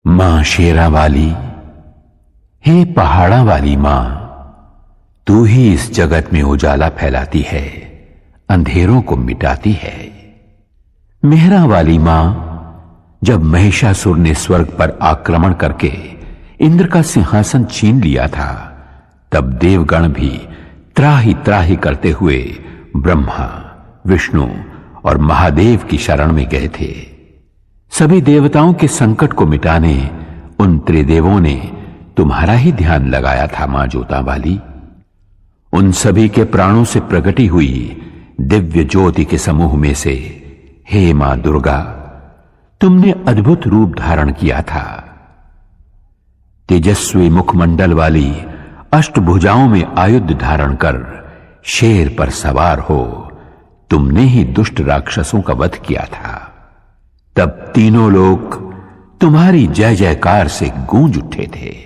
मां शेरा वाली, हे पहाड़ा वाली मां, तू ही इस जगत में उजाला फैलाती है, अंधेरों को मिटाती है। मेहरा वाली मां, जब महिषासुर ने स्वर्ग पर आक्रमण करके इंद्र का सिंहासन छीन लिया था, तब देवगण भी त्राही त्राही करते हुए ब्रह्मा, विष्णु और महादेव की शरण में गए थे। सभी देवताओं के संकट को मिटाने उन त्रिदेवों ने तुम्हारा ही ध्यान लगाया था मां जोता वाली। उन सभी के प्राणों से प्रकटी हुई दिव्य ज्योति के समूह में से हे मां दुर्गा, तुमने अद्भुत रूप धारण किया था। तेजस्वी मुखमंडल वाली अष्टभुजाओं में आयुध धारण कर शेर पर सवार हो तुमने ही दुष्ट राक्षसों का वध किया था। तब तीनों लोग तुम्हारी जय जयकार से गूंज उठे थे।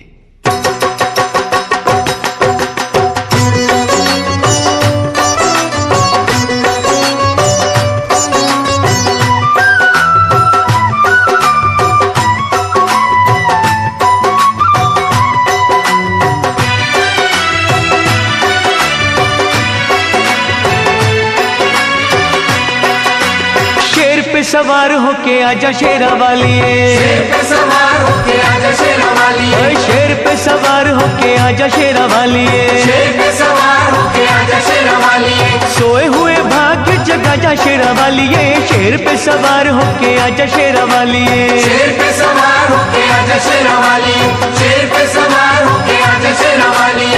सवार होके आजा शेरा वाली, शेर पे सवार होके आजा शेरा वाली, शेर पे सवार होके आजा शेरा वाली, शेर पे सवार होके आजा शेरा वाली, सोए हुए भाग्य जगा जा शेरा वाली, शेर पे सवार होके आजा शेरा वाली, शेर पे सवार होके आजा शेरा वाली, शेर पे सवार होके आजा शेरा वाली,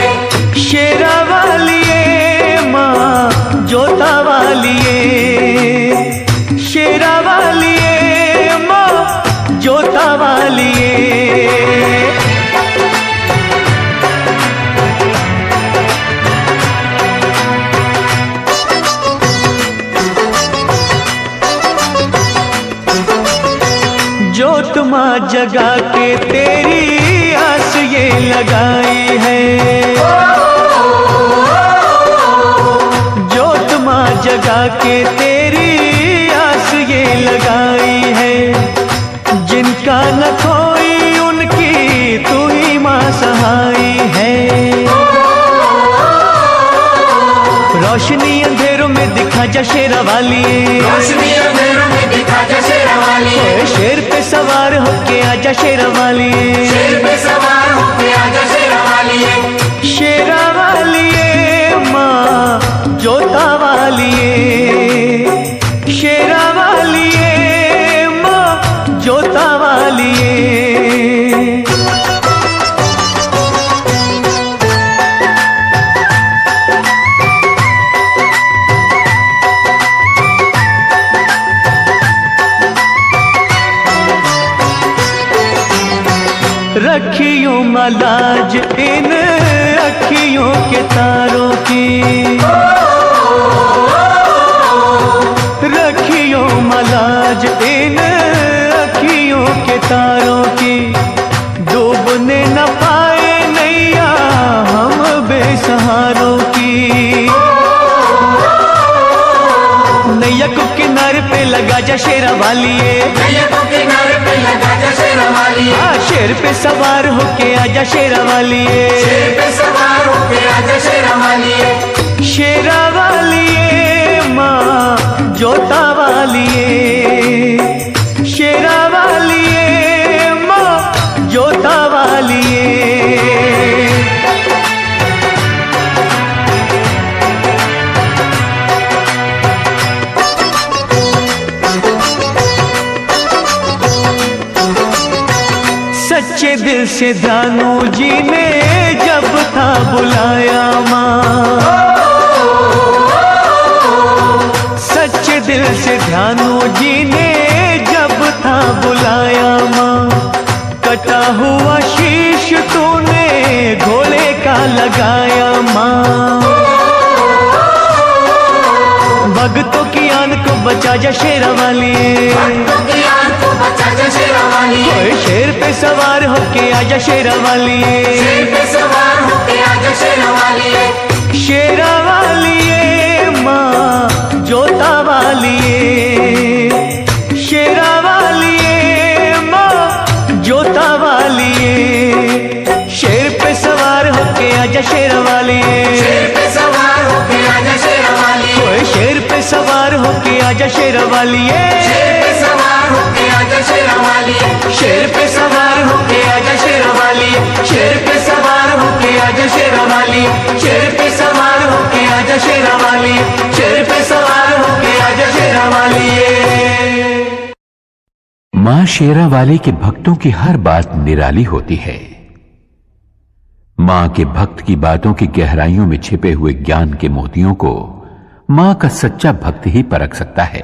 शेरा वाली माँ जोता वाली, शेरा वाली माँ जोता वाली। जोत माँ जगा के तेरी आस ये लगाई है, जोत माँ जगा के तेरी ये लगाई है। जिनका न कोई उनकी तू ही मां सहाई है। रोशनी अंधेरों में दिखा जा शेरा वाली, रोशनी अंधेरों में दिखा जा शेरा वाली, शेर पे सवार होके आजा शेरा वाली, शेर पे सवार होके आजा शेरा वाली, शेरा वाली मां जोता वाली, शेरा वाली मां जोता वाली। रखियो मलाज इन अखियों के तारों की, रखियो मलाज इन अखियों के तारों की, डूबने न पाए नैया हम बेसहारों की। नैया को किनारे पे लगा जा शेरा वाली, नैया को किनारे पे लगा जा शेरा वाली, शेर पे सवार होके आजा शेरा वाली, शेर पे सवार होके आजा शेरा वाली, शेरा वाली माँ जोता वाली, शेरा वाली माँ जोता वाली। सच्चे दिल से दानू जी ने जब था बुलाया माँ, सच्चे दिल से ध्यानु जी ने जब था बुलाया माँ, कटा हुआ शीश तूने घोड़े का लगाया माँ। भक्तों की आन को बचा जा शेरा वाली, भक्तों की आन को बचा जा शेरा वाली, शेर पे सवार होके आजा शेरा वाली, शेर पे सवार होके आजा शेरा वाली, शेरा वाली माँ जोता वाली, शेरा वाली माँ जोता आजा शेरवालिए, शेर पे सवार होके आजा शेरवालिए, शेर पे सवार होके आजा शेरवालिए, शेर पे सवार होके आजा शेरवालिए, शेर पे सवार होके आजा शेरवालिए, शेर पे सवार होके आजा शेरवालिए। मां शेरावाली के भक्तों की हर बात निराली होती है। मां के भक्त की बातों की गहराइयों में छिपे हुए ज्ञान के मोतियों को मां का सच्चा भक्त ही परख सकता है।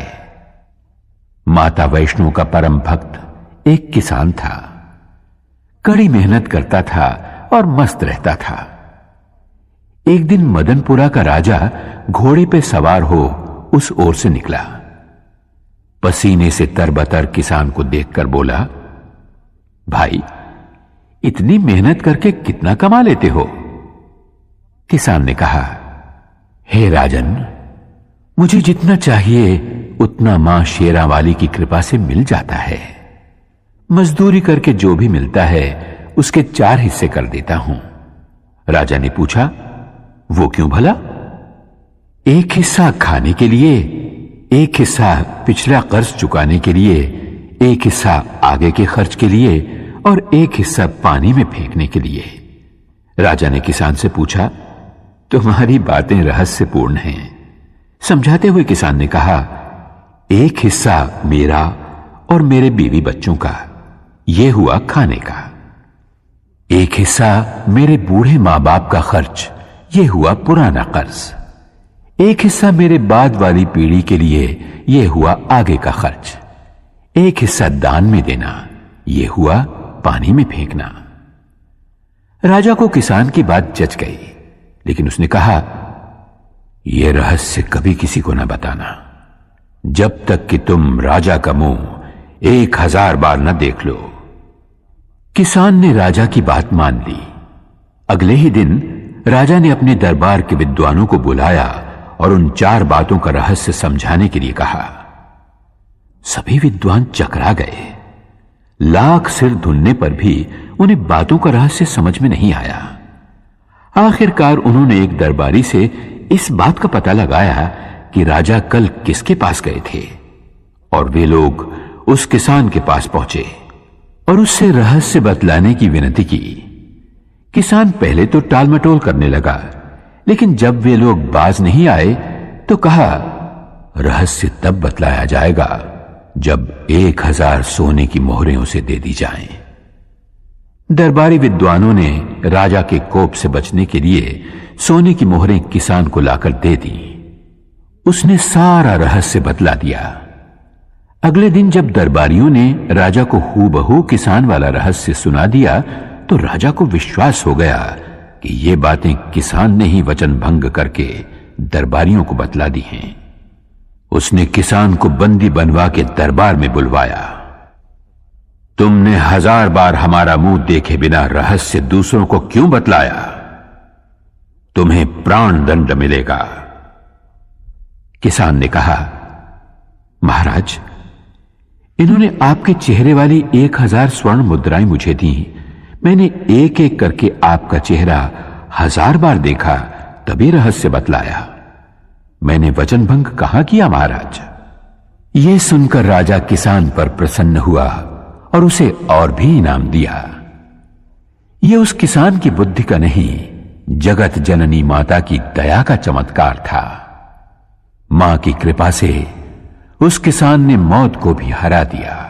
माता वैष्णो का परम भक्त एक किसान था। कड़ी मेहनत करता था और मस्त रहता था। एक दिन मदनपुरा का राजा घोड़े पे सवार हो उस ओर से निकला। पसीने से तरबतर किसान को देखकर बोला, भाई, इतनी मेहनत करके कितना कमा लेते हो? किसान ने कहा, हे राजन, मुझे जितना चाहिए उतना मां शेरावाली की कृपा से मिल जाता है। मजदूरी करके जो भी मिलता है उसके 4 हिस्से कर देता हूं। राजा ने पूछा, वो क्यों भला? 1 हिस्सा खाने के लिए, 1 हिस्सा पिछला कर्ज चुकाने के लिए, 1 हिस्सा आगे के खर्च के लिए और 1 हिस्सा पानी में फेंकने के लिए। राजा ने किसान से पूछा, तुम्हारी बातें रहस्यपूर्ण हैं। समझाते हुए किसान ने कहा, 1 हिस्सा मेरा और मेरे बीवी बच्चों का, यह हुआ खाने का। 1 हिस्सा मेरे बूढ़े मां बाप का खर्च, यह हुआ पुराना कर्ज। 1 हिस्सा मेरे बाद वाली पीढ़ी के लिए, यह हुआ आगे का खर्च। 1 हिस्सा दान में देना, यह हुआ पानी में फेंकना। राजा को किसान की बात जच गई, लेकिन उसने कहा, यह रहस्य कभी किसी को न बताना, जब तक कि तुम राजा का मुंह 1000 बार न देख लो। किसान ने राजा की बात मान ली। अगले ही दिन राजा ने अपने दरबार के विद्वानों को बुलाया और उन 4 बातों का रहस्य समझाने के लिए कहा। सभी विद्वान चकरा गए। लाख सिर धुनने पर भी उन्हें बातों का रहस्य समझ में नहीं आया। आखिरकार उन्होंने एक दरबारी से इस बात का पता लगाया कि राजा कल किसके पास गए थे, और वे लोग उस किसान के पास पहुंचे और उससे रहस्य बतलाने की विनती की। किसान पहले तो टालमटोल करने लगा, लेकिन जब वे लोग बाज नहीं आए तो कहा, रहस्य तब बतलाया जाएगा जब 1000 सोने की मोहरें उसे दे दी जाएं। दरबारी विद्वानों ने राजा के कोप से बचने के लिए सोने की मोहरें किसान को लाकर दे दी। उसने सारा रहस्य बतला दिया। अगले दिन जब दरबारियों ने राजा को हूबहू किसान वाला रहस्य सुना दिया तो राजा को विश्वास हो गया कि ये बातें किसान ने ही वचन भंग करके दरबारियों को बतला दी हैं। उसने किसान को बंदी बनवा के दरबार में बुलवाया। तुमने 1000 बार हमारा मुंह देखे बिना रहस्य दूसरों को क्यों बतलाया? तुम्हें प्राण दंड मिलेगा। किसान ने कहा, महाराज, इन्होंने आपके चेहरे वाली 1000 स्वर्ण मुद्राएं मुझे दी। मैंने एक एक करके आपका चेहरा 1000 बार देखा, तभी रहस्य बतलाया। मैंने वचन भंग कहां किया महाराज? यह सुनकर राजा किसान पर प्रसन्न हुआ और उसे और भी इनाम दिया। यह उस किसान की बुद्धि का नहीं, जगत जननी माता की दया का चमत्कार था। मां की कृपा से उस किसान ने मौत को भी हरा दिया।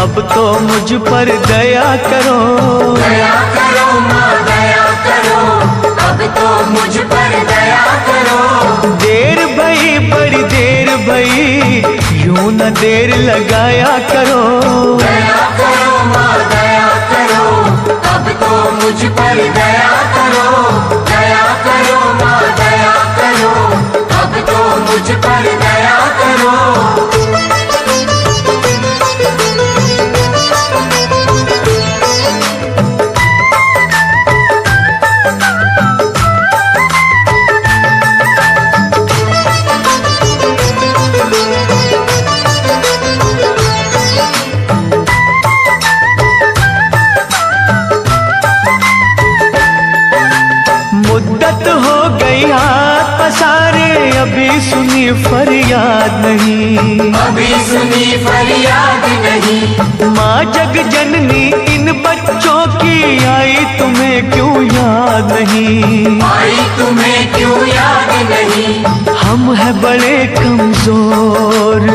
अब तो मुझ पर दया करो, दया करो माँ दया करो, अब तो मुझ पर दया करो। देर भई बड़ी देर भई, यूं न देर लगाया करो। दया करो माँ दया करो, अब तो मुझ पर दया करो। दया करो माँ दया करो, अब याद नहीं। माँ जग जननी इन बच्चों की आई तुम्हें क्यों याद नहीं? आई तुम्हें क्यों याद नहीं? हम हैं बड़े कमजोर,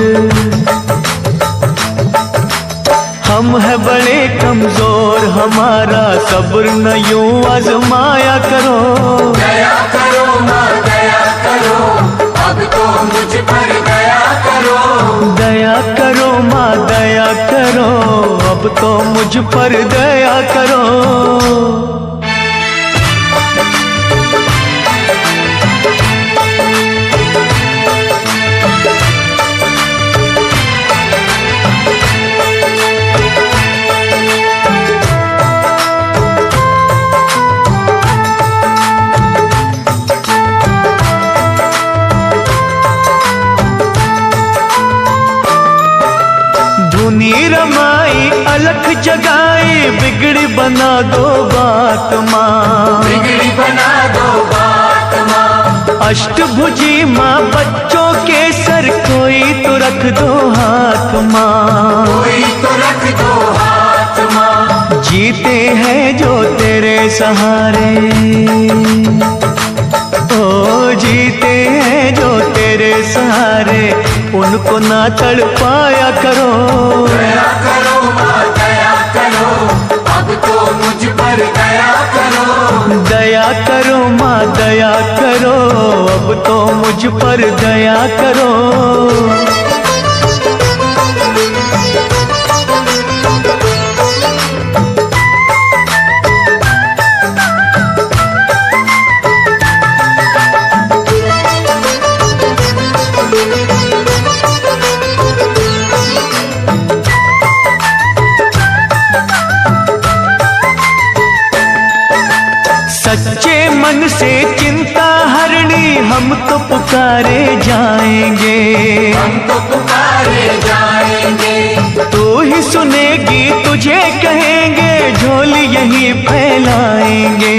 हम हैं बड़े कमजोर, हमारा सब्र न यूं आजमाया करो। दया करो माँ दया करो, अब तो मुझ पर दया करो। दया करो माँ दया करो, अब तो मुझ पर दया करो। धुनी रमाई अलख जगाई, बिगड़ी बना दो बात माँ। बिगड़ी बना दो बात माँ। अष्टभुजी माँ बच्चों के सर कोई तो रख दो हाथ माँ। कोई तो रख दो हाथ माँ। जीते हैं जो तेरे सहारे, ओ जीते हैं जो तेरे सहारे, उनको ना तड़पाया करो। दया करो माँ दया करो, अब तो मुझ पर दया करो। दया करो माँ दया करो, अब तो मुझ पर दया करो। सच्चे मन से चिंता हरणी हम तो पुकारे जाएंगे। हम तो पुकारे जाएंगे। तू ही सुनेगी तुझे कहेंगे, झोली यही फैलाएंगे।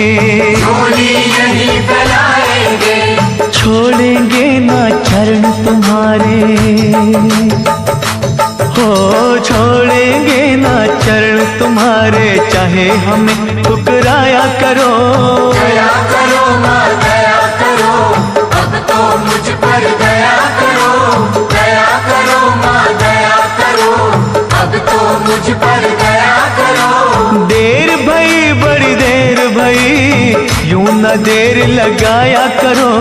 झोली यही फैलाएंगे। छोड़ेंगे ना चरण तुम्हारे, हो छोड़ेंगे ना चरण तुम्हारे, चाहे हमें ठुकराया करो। दया करो माँ दया करो, अब तो मुझ पर दया करो। दया करो माँ दया करो, अब तो मुझ पर दया करो। देर भई बड़ी देर भई, यूं न देर लगाया करो।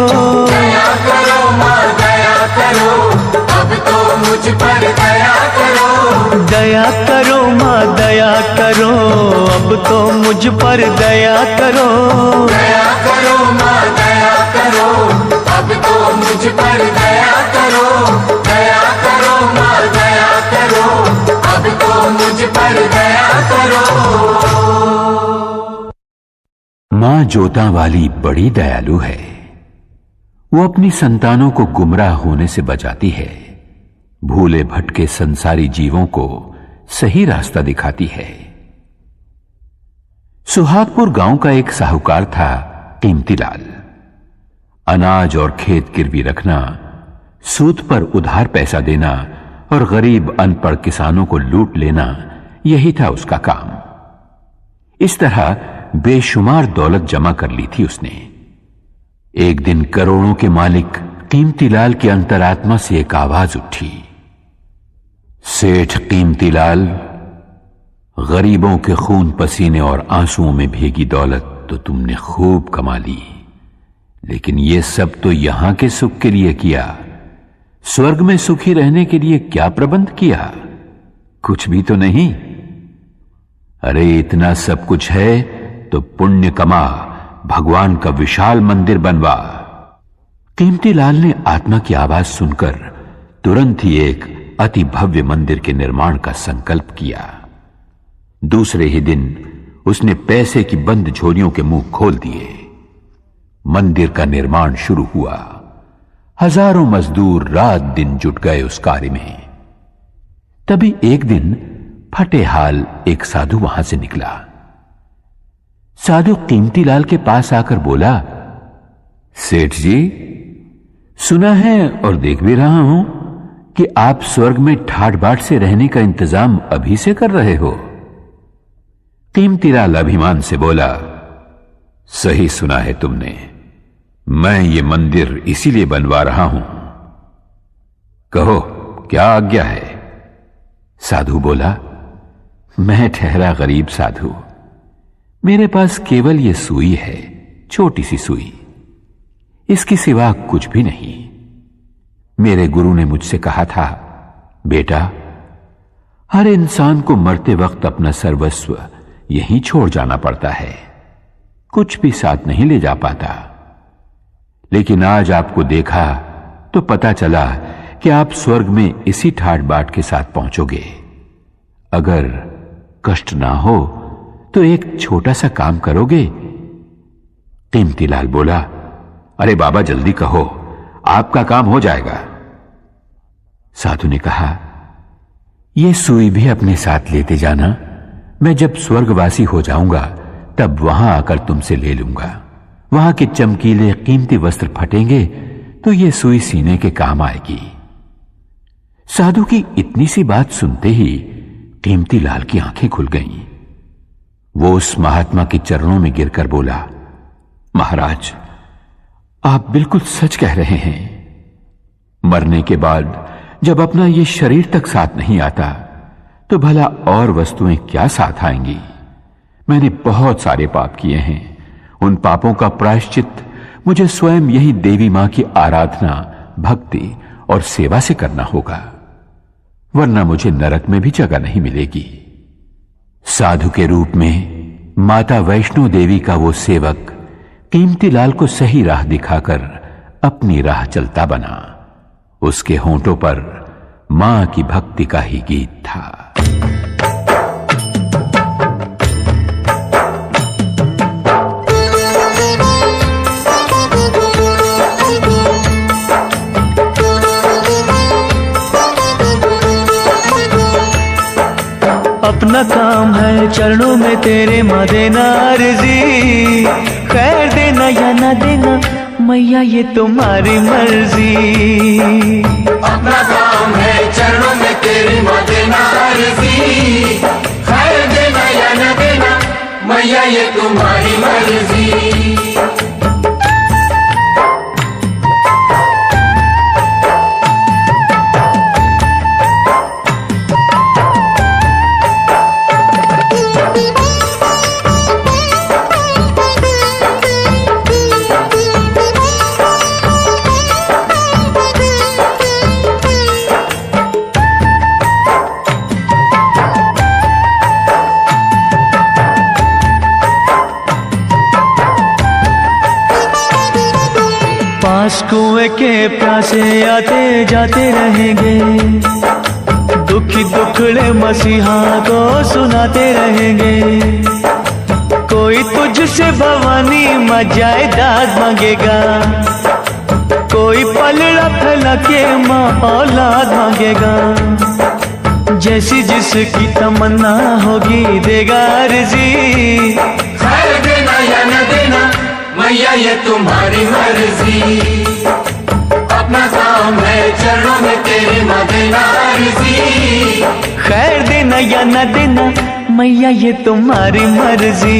दया करो माँ दया करो, अब तो मुझ पर दया करो। दया करो माँ दया करो, अब तो मुझ पर दया करो। दया करो माँ दया करो, अब तो मुझ पर दया करो। दया करो माँ दया करो, अब तो मुझ पर दया करो। मां जोता वाली बड़ी दयालु है। वो अपनी संतानों को गुमराह होने से बचाती है, भूले भटके संसारी जीवों को सही रास्ता दिखाती है। सुहागपुर गांव का एक साहूकार था कीमतीलाल। अनाज और खेत गिरवी रखना, सूद पर उधार पैसा देना और गरीब अनपढ़ किसानों को लूट लेना, यही था उसका काम। इस तरह बेशुमार दौलत जमा कर ली थी उसने। एक दिन करोड़ों के मालिक कीमतीलाल की अंतरात्मा से एक आवाज उठी, सेठ कीमतीलाल, गरीबों के खून पसीने और आंसुओं में भीगी दौलत तो तुमने खूब कमा ली, लेकिन यह सब तो यहां के सुख के लिए किया, स्वर्ग में सुखी रहने के लिए क्या प्रबंध किया? कुछ भी तो नहीं। अरे इतना सब कुछ है तो पुण्य कमा, भगवान का विशाल मंदिर बनवा। कीमतीलाल ने आत्मा की आवाज सुनकर तुरंत ही एक अति भव्य मंदिर के निर्माण का संकल्प किया। दूसरे ही दिन उसने पैसे की बंद झोलियों के मुंह खोल दिए। मंदिर का निर्माण शुरू हुआ। हजारों मजदूर रात दिन जुट गए उस कार्य में। तभी एक दिन फटे हाल एक साधु वहां से निकला। साधु कीमतीलाल के पास आकर बोला, सेठ जी, सुना है और देख भी रहा हूं कि आप स्वर्ग में ठाट बाट से रहने का इंतजाम अभी से कर रहे हो? कीमतीलाल अभिमान से बोला, सही सुना है तुमने, मैं ये मंदिर इसीलिए बनवा रहा हूं। कहो क्या आज्ञा है? साधु बोला, मैं ठहरा गरीब साधु, मेरे पास केवल ये सुई है, छोटी सी सुई, इसके सिवा कुछ भी नहीं। मेरे गुरु ने मुझसे कहा था, बेटा, हर इंसान को मरते वक्त अपना सर्वस्व यहीं छोड़ जाना पड़ता है, कुछ भी साथ नहीं ले जा पाता। लेकिन आज आपको देखा तो पता चला कि आप स्वर्ग में इसी ठाट बाट के साथ पहुंचोगे। अगर कष्ट ना हो तो एक छोटा सा काम करोगे? कीमतीलाल बोला, अरे बाबा जल्दी कहो, आपका काम हो जाएगा। साधु ने कहा, यह सुई भी अपने साथ लेते जाना, मैं जब स्वर्गवासी हो जाऊंगा तब वहां आकर तुमसे ले लूंगा। वहां के चमकीले कीमती वस्त्र फटेंगे तो यह सुई सीने के काम आएगी। साधु की इतनी सी बात सुनते ही कीमतीलाल की आंखें खुल गईं। वो उस महात्मा के चरणों में गिरकर बोला, महाराज, आप बिल्कुल सच कह रहे हैं। मरने के बाद जब अपना ये शरीर तक साथ नहीं आता तो भला और वस्तुएं क्या साथ आएंगी? मैंने बहुत सारे पाप किए हैं, उन पापों का प्रायश्चित मुझे स्वयं यही देवी मां की आराधना, भक्ति और सेवा से करना होगा, वरना मुझे नरक में भी जगह नहीं मिलेगी। साधु के रूप में माता वैष्णो देवी का वो सेवक कीमतीलाल को सही राह दिखाकर अपनी राह चलता बना। उसके होंठों पर मां की भक्ति का ही गीत था। अपना काम है चरणों में तेरे माँ देना अर्जी, खैर देना या ना देना मैया ये तुम्हारी मर्जी। अपना काम है चरणों में तेरी माँ देना अर्जी, खैर देना या न देना मैया ये तुम्हारी मर्जी। पास कुएं के प्यासे आते जाते रहेंगे, दुखी दुखड़े मसीहा को सुनाते रहेंगे। कोई तुझसे भवानी मां जायदाद मांगेगा, कोई पलड़ा फैला के मां औलाद मांगेगा। जैसी जिसकी तमन्ना होगी देगा अर्जी, खैर देना या न देना मैया ये तुम्हारी मर्जी। अपना काम है चरणों में तेरी माँ देना अर्जी, खैर देना या न देना मैया ये तुम्हारी मर्जी।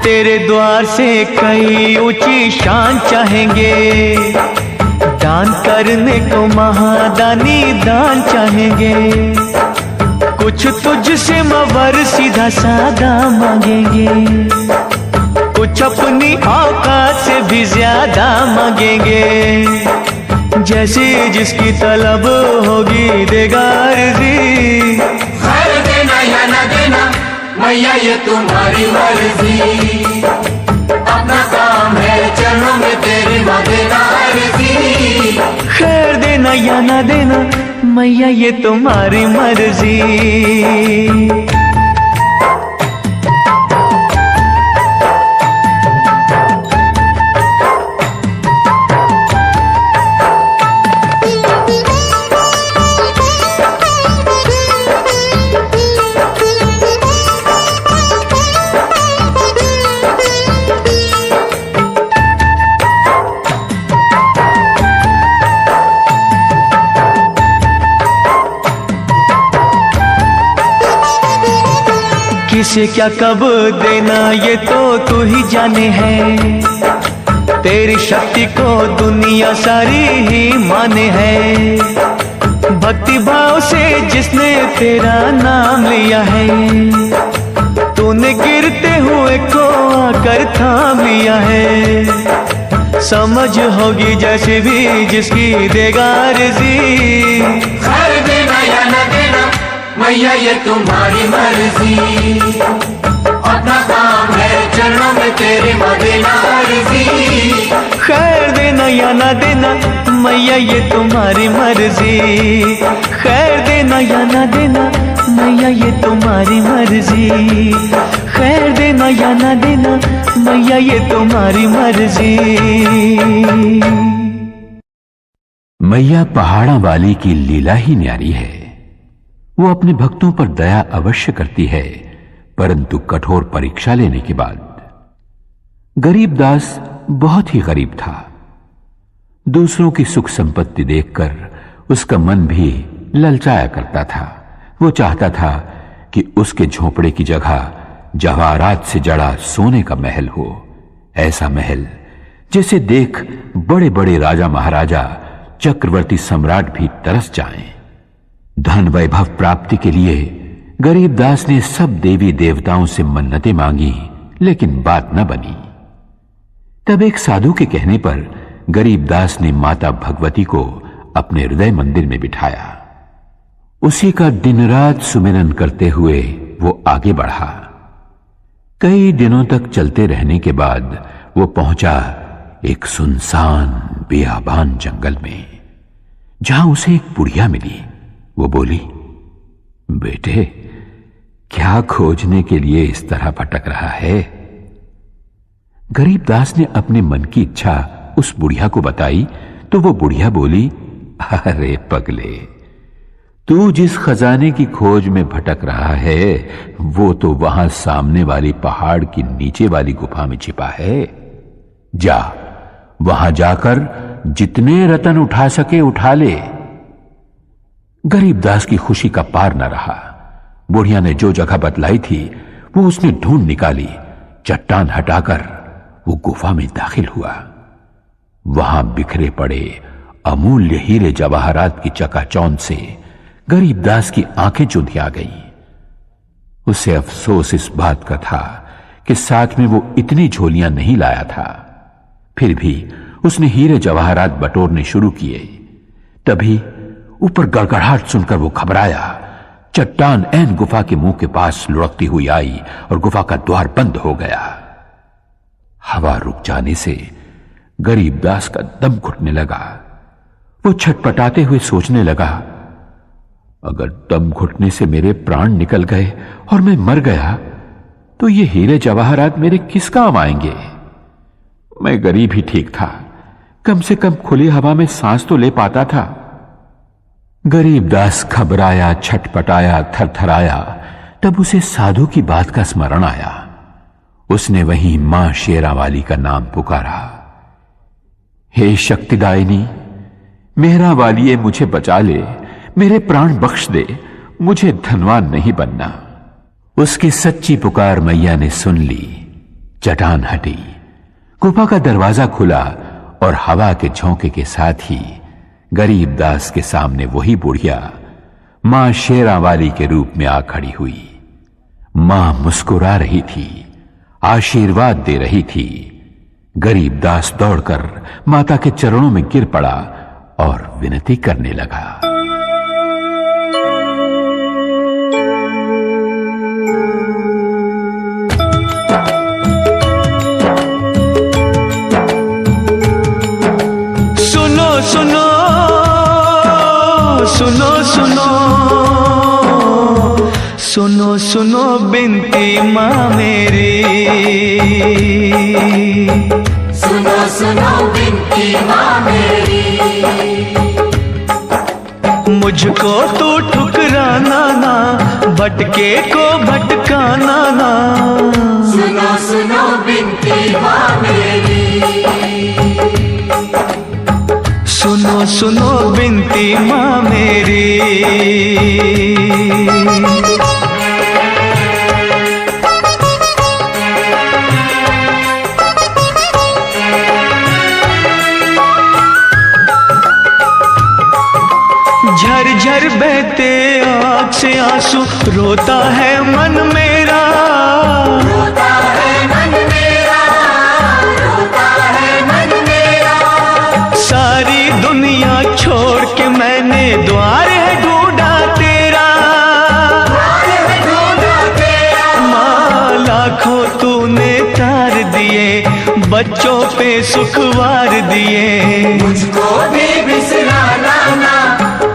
तेरे द्वार से कई ऊंची शान चाहेंगे, दान करने को महादानी दान चाहेंगे। कुछ तुझसे मवर सीधा सादा मांगेंगे, कुछ अपनी औकात से भी ज्यादा मांगेंगे। जैसी जिसकी तलब होगी देगा अर्जी, खैर देना या न देना मैया ये तुम्हारी मर्जी। अपना काम है चरणों में तेरी माँ देना अर्जी, खैर देना या ना देना मैया ये तुम्हारी मर्जी। किसे क्या कब देना ये तो तू ही जाने है। तेरी शक्ति को दुनिया सारी ही माने है। भक्ति भाव से जिसने तेरा नाम लिया है, तूने गिरते हुए को आकर थाम लिया है। समझ होगी जैसे भी जिसकी देगा अर्जी। खैर देना या न देना मैया ये तुम्हारी मर्जी। अपना काम है चरणों में तेरे माँ देना अर्जी। खैर देना या ना देना मैया ये तुम्हारी मर्जी। खैर देना या ना देना मैया ये तुम्हारी मर्जी। खैर देना या ना देना मैया ये तुम्हारी मर्जी। मैया पहाड़ा वाली की लीला ही न्यारी है। वो अपने भक्तों पर दया अवश्य करती है, परंतु कठोर परीक्षा लेने के बाद। गरीबदास बहुत ही गरीब था। दूसरों की सुख संपत्ति देखकर उसका मन भी ललचाया करता था। वो चाहता था कि उसके झोपड़े की जगह जवाहरात से जड़ा सोने का महल हो। ऐसा महल जिसे देख बड़े बड़े राजा महाराजा, चक्रवर्ती सम्राट भी तरस जाएं। धन वैभव प्राप्ति के लिए गरीबदास ने सब देवी देवताओं से मन्नतें मांगी, लेकिन बात न बनी। तब एक साधु के कहने पर गरीबदास ने माता भगवती को अपने हृदय मंदिर में बिठाया। उसी का दिन रात सुमिरन करते हुए वो आगे बढ़ा। कई दिनों तक चलते रहने के बाद वो पहुंचा एक सुनसान बेआबान जंगल में, जहां उसे एक बुढ़िया मिली। वो बोली, बेटे क्या खोजने के लिए इस तरह भटक रहा है? गरीबदास ने अपने मन की इच्छा उस बुढ़िया को बताई तो वो बुढ़िया बोली, अरे पगले, तू जिस खजाने की खोज में भटक रहा है वो तो वहां सामने वाली पहाड़ की नीचे वाली गुफा में छिपा है। जा, वहां जाकर जितने रतन उठा सके उठा ले। गरीबदास की खुशी का पार न रहा। बुढ़िया ने जो जगह बतलाई थी वो उसने ढूंढ निकाली। चट्टान हटाकर वो गुफा में दाखिल हुआ। वहां बिखरे पड़े अमूल्य हीरे जवाहरात की चकाचौंध से गरीबदास की आंखें चुंधिया गईं। उसे अफसोस इस बात का था कि साथ में वो इतनी झोलियां नहीं लाया था। फिर भी उसने हीरे जवाहरात बटोरने शुरू किए। तभी ऊपर गड़गड़ाहट सुनकर वो घबराया। चट्टान ऐन गुफा के मुंह के पास लुढ़कती हुई आई और गुफा का द्वार बंद हो गया। हवा रुक जाने से गरीबदास का दम घुटने लगा। वो छटपटाते हुए सोचने लगा, अगर दम घुटने से मेरे प्राण निकल गए और मैं मर गया तो ये हीरे जवाहरात मेरे किस काम आएंगे? मैं गरीब ही ठीक था, कम से कम खुली हवा में सांस तो ले पाता था। गरीबदास घबराया, छटपटाया, थरथराया। तब उसे साधु की बात का स्मरण आया। उसने वहीं मां शेरावाली का नाम पुकारा, हे शक्तिदायिनी, मेहरा वालिए मुझे बचा ले, मेरे प्राण बख्श दे, मुझे धनवान नहीं बनना। उसकी सच्ची पुकार मैया ने सुन ली। चट्टान हटी, गुफा का दरवाजा खुला और हवा के झोंके के साथ ही गरीबदास के सामने वही बुढ़िया मां शेरावाली के रूप में आ खड़ी हुई। मां मुस्कुरा रही थी, आशीर्वाद दे रही थी। गरीबदास दौड़कर माता के चरणों में गिर पड़ा और विनती करने लगा। सुनो सुनो बिनती माँ मेरी, सुनो सुनो बिनती माँ मेरी। मुझको तू ठुकराना ना, भटके को भटकाना ना। सुनो सुनो बिनती माँ मेरी। सुनो सुनो बिनती माँ मेरी। झरझर बहते आँख से आंसू, रोता है मन मेरा, रोता है मन मेरा, रोता है मन मेरा। सारी दुनिया छोड़ के मैंने द्वार है ढूंढा तेरा, द्वार है ढूंढा तेरा। माँ लाखों तूने तार दिए, बच्चों पे सुखवार दिए। मुझको भी बिसराना ना,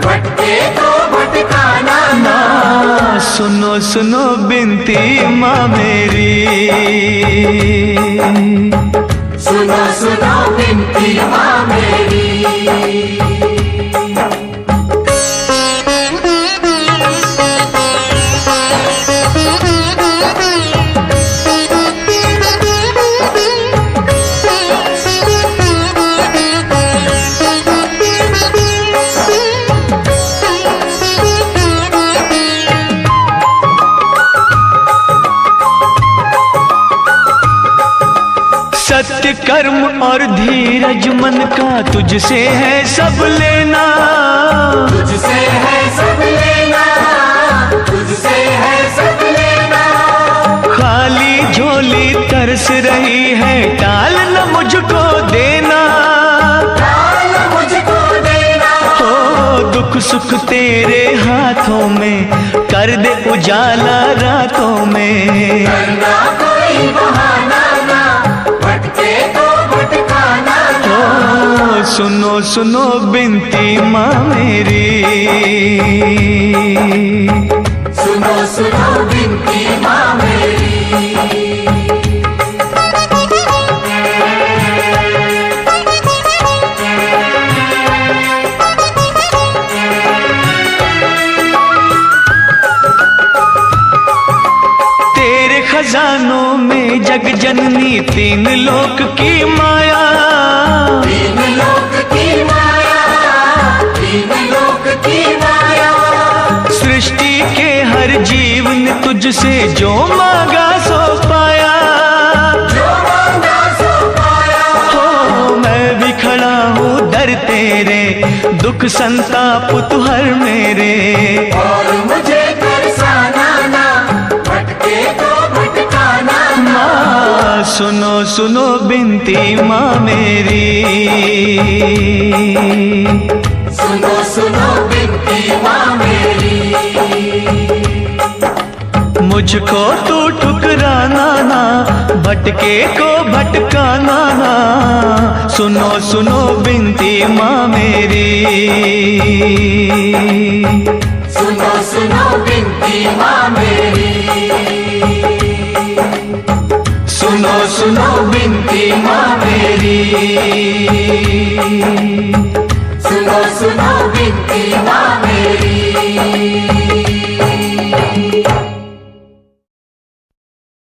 भटके तो भटकाना ना। सुनो सुनो बिनती माँ मेरी, सुनो सुनो बिनती माँ मेरी। सत्य कर्म और धीरज मन का तुझसे है सब लेना, तुझसे है सब लेना, तुझसे है सब लेना। खाली झोली तरस रही है, टाल न मुझको देना, टाल मुझको देना। हो दुख सुख तेरे हाथों में, कर दे उजाला रातों में। करना कोई बहाना ना, भटके तो भटकाना ना। हो सुनो सुनो बिनती माँ मेरी, सुनो सुनो बिनती माँ मेरी। तेरे खजानों में जग जननी, तीन लोक की माया, तीन लोक की माया, तीन लोक की माया। सृष्टि के हर जीव ने तुझसे जो मांगा सो पाया, जो मांगा सो पाया। हो मैं भी खड़ा हूँ दर तेरे, दुख संताप तू हर मेरे। और मुझे तरसाना ना, भटके तो भटकाना ना। माँ सुनो सुनो बिनती माँ मेरी, सुनो सुनो बिनती माँ मेरी। मुझको तू ठुकराना ना, भटके को भटकाना ना। सुनो सुनो बिनती माँ मेरी, सुनो सुनो बिनती माँ मेरी। सुनो सुनो बिनती माँ मेरी, सुनो सुनो बिनती माँ मेरी।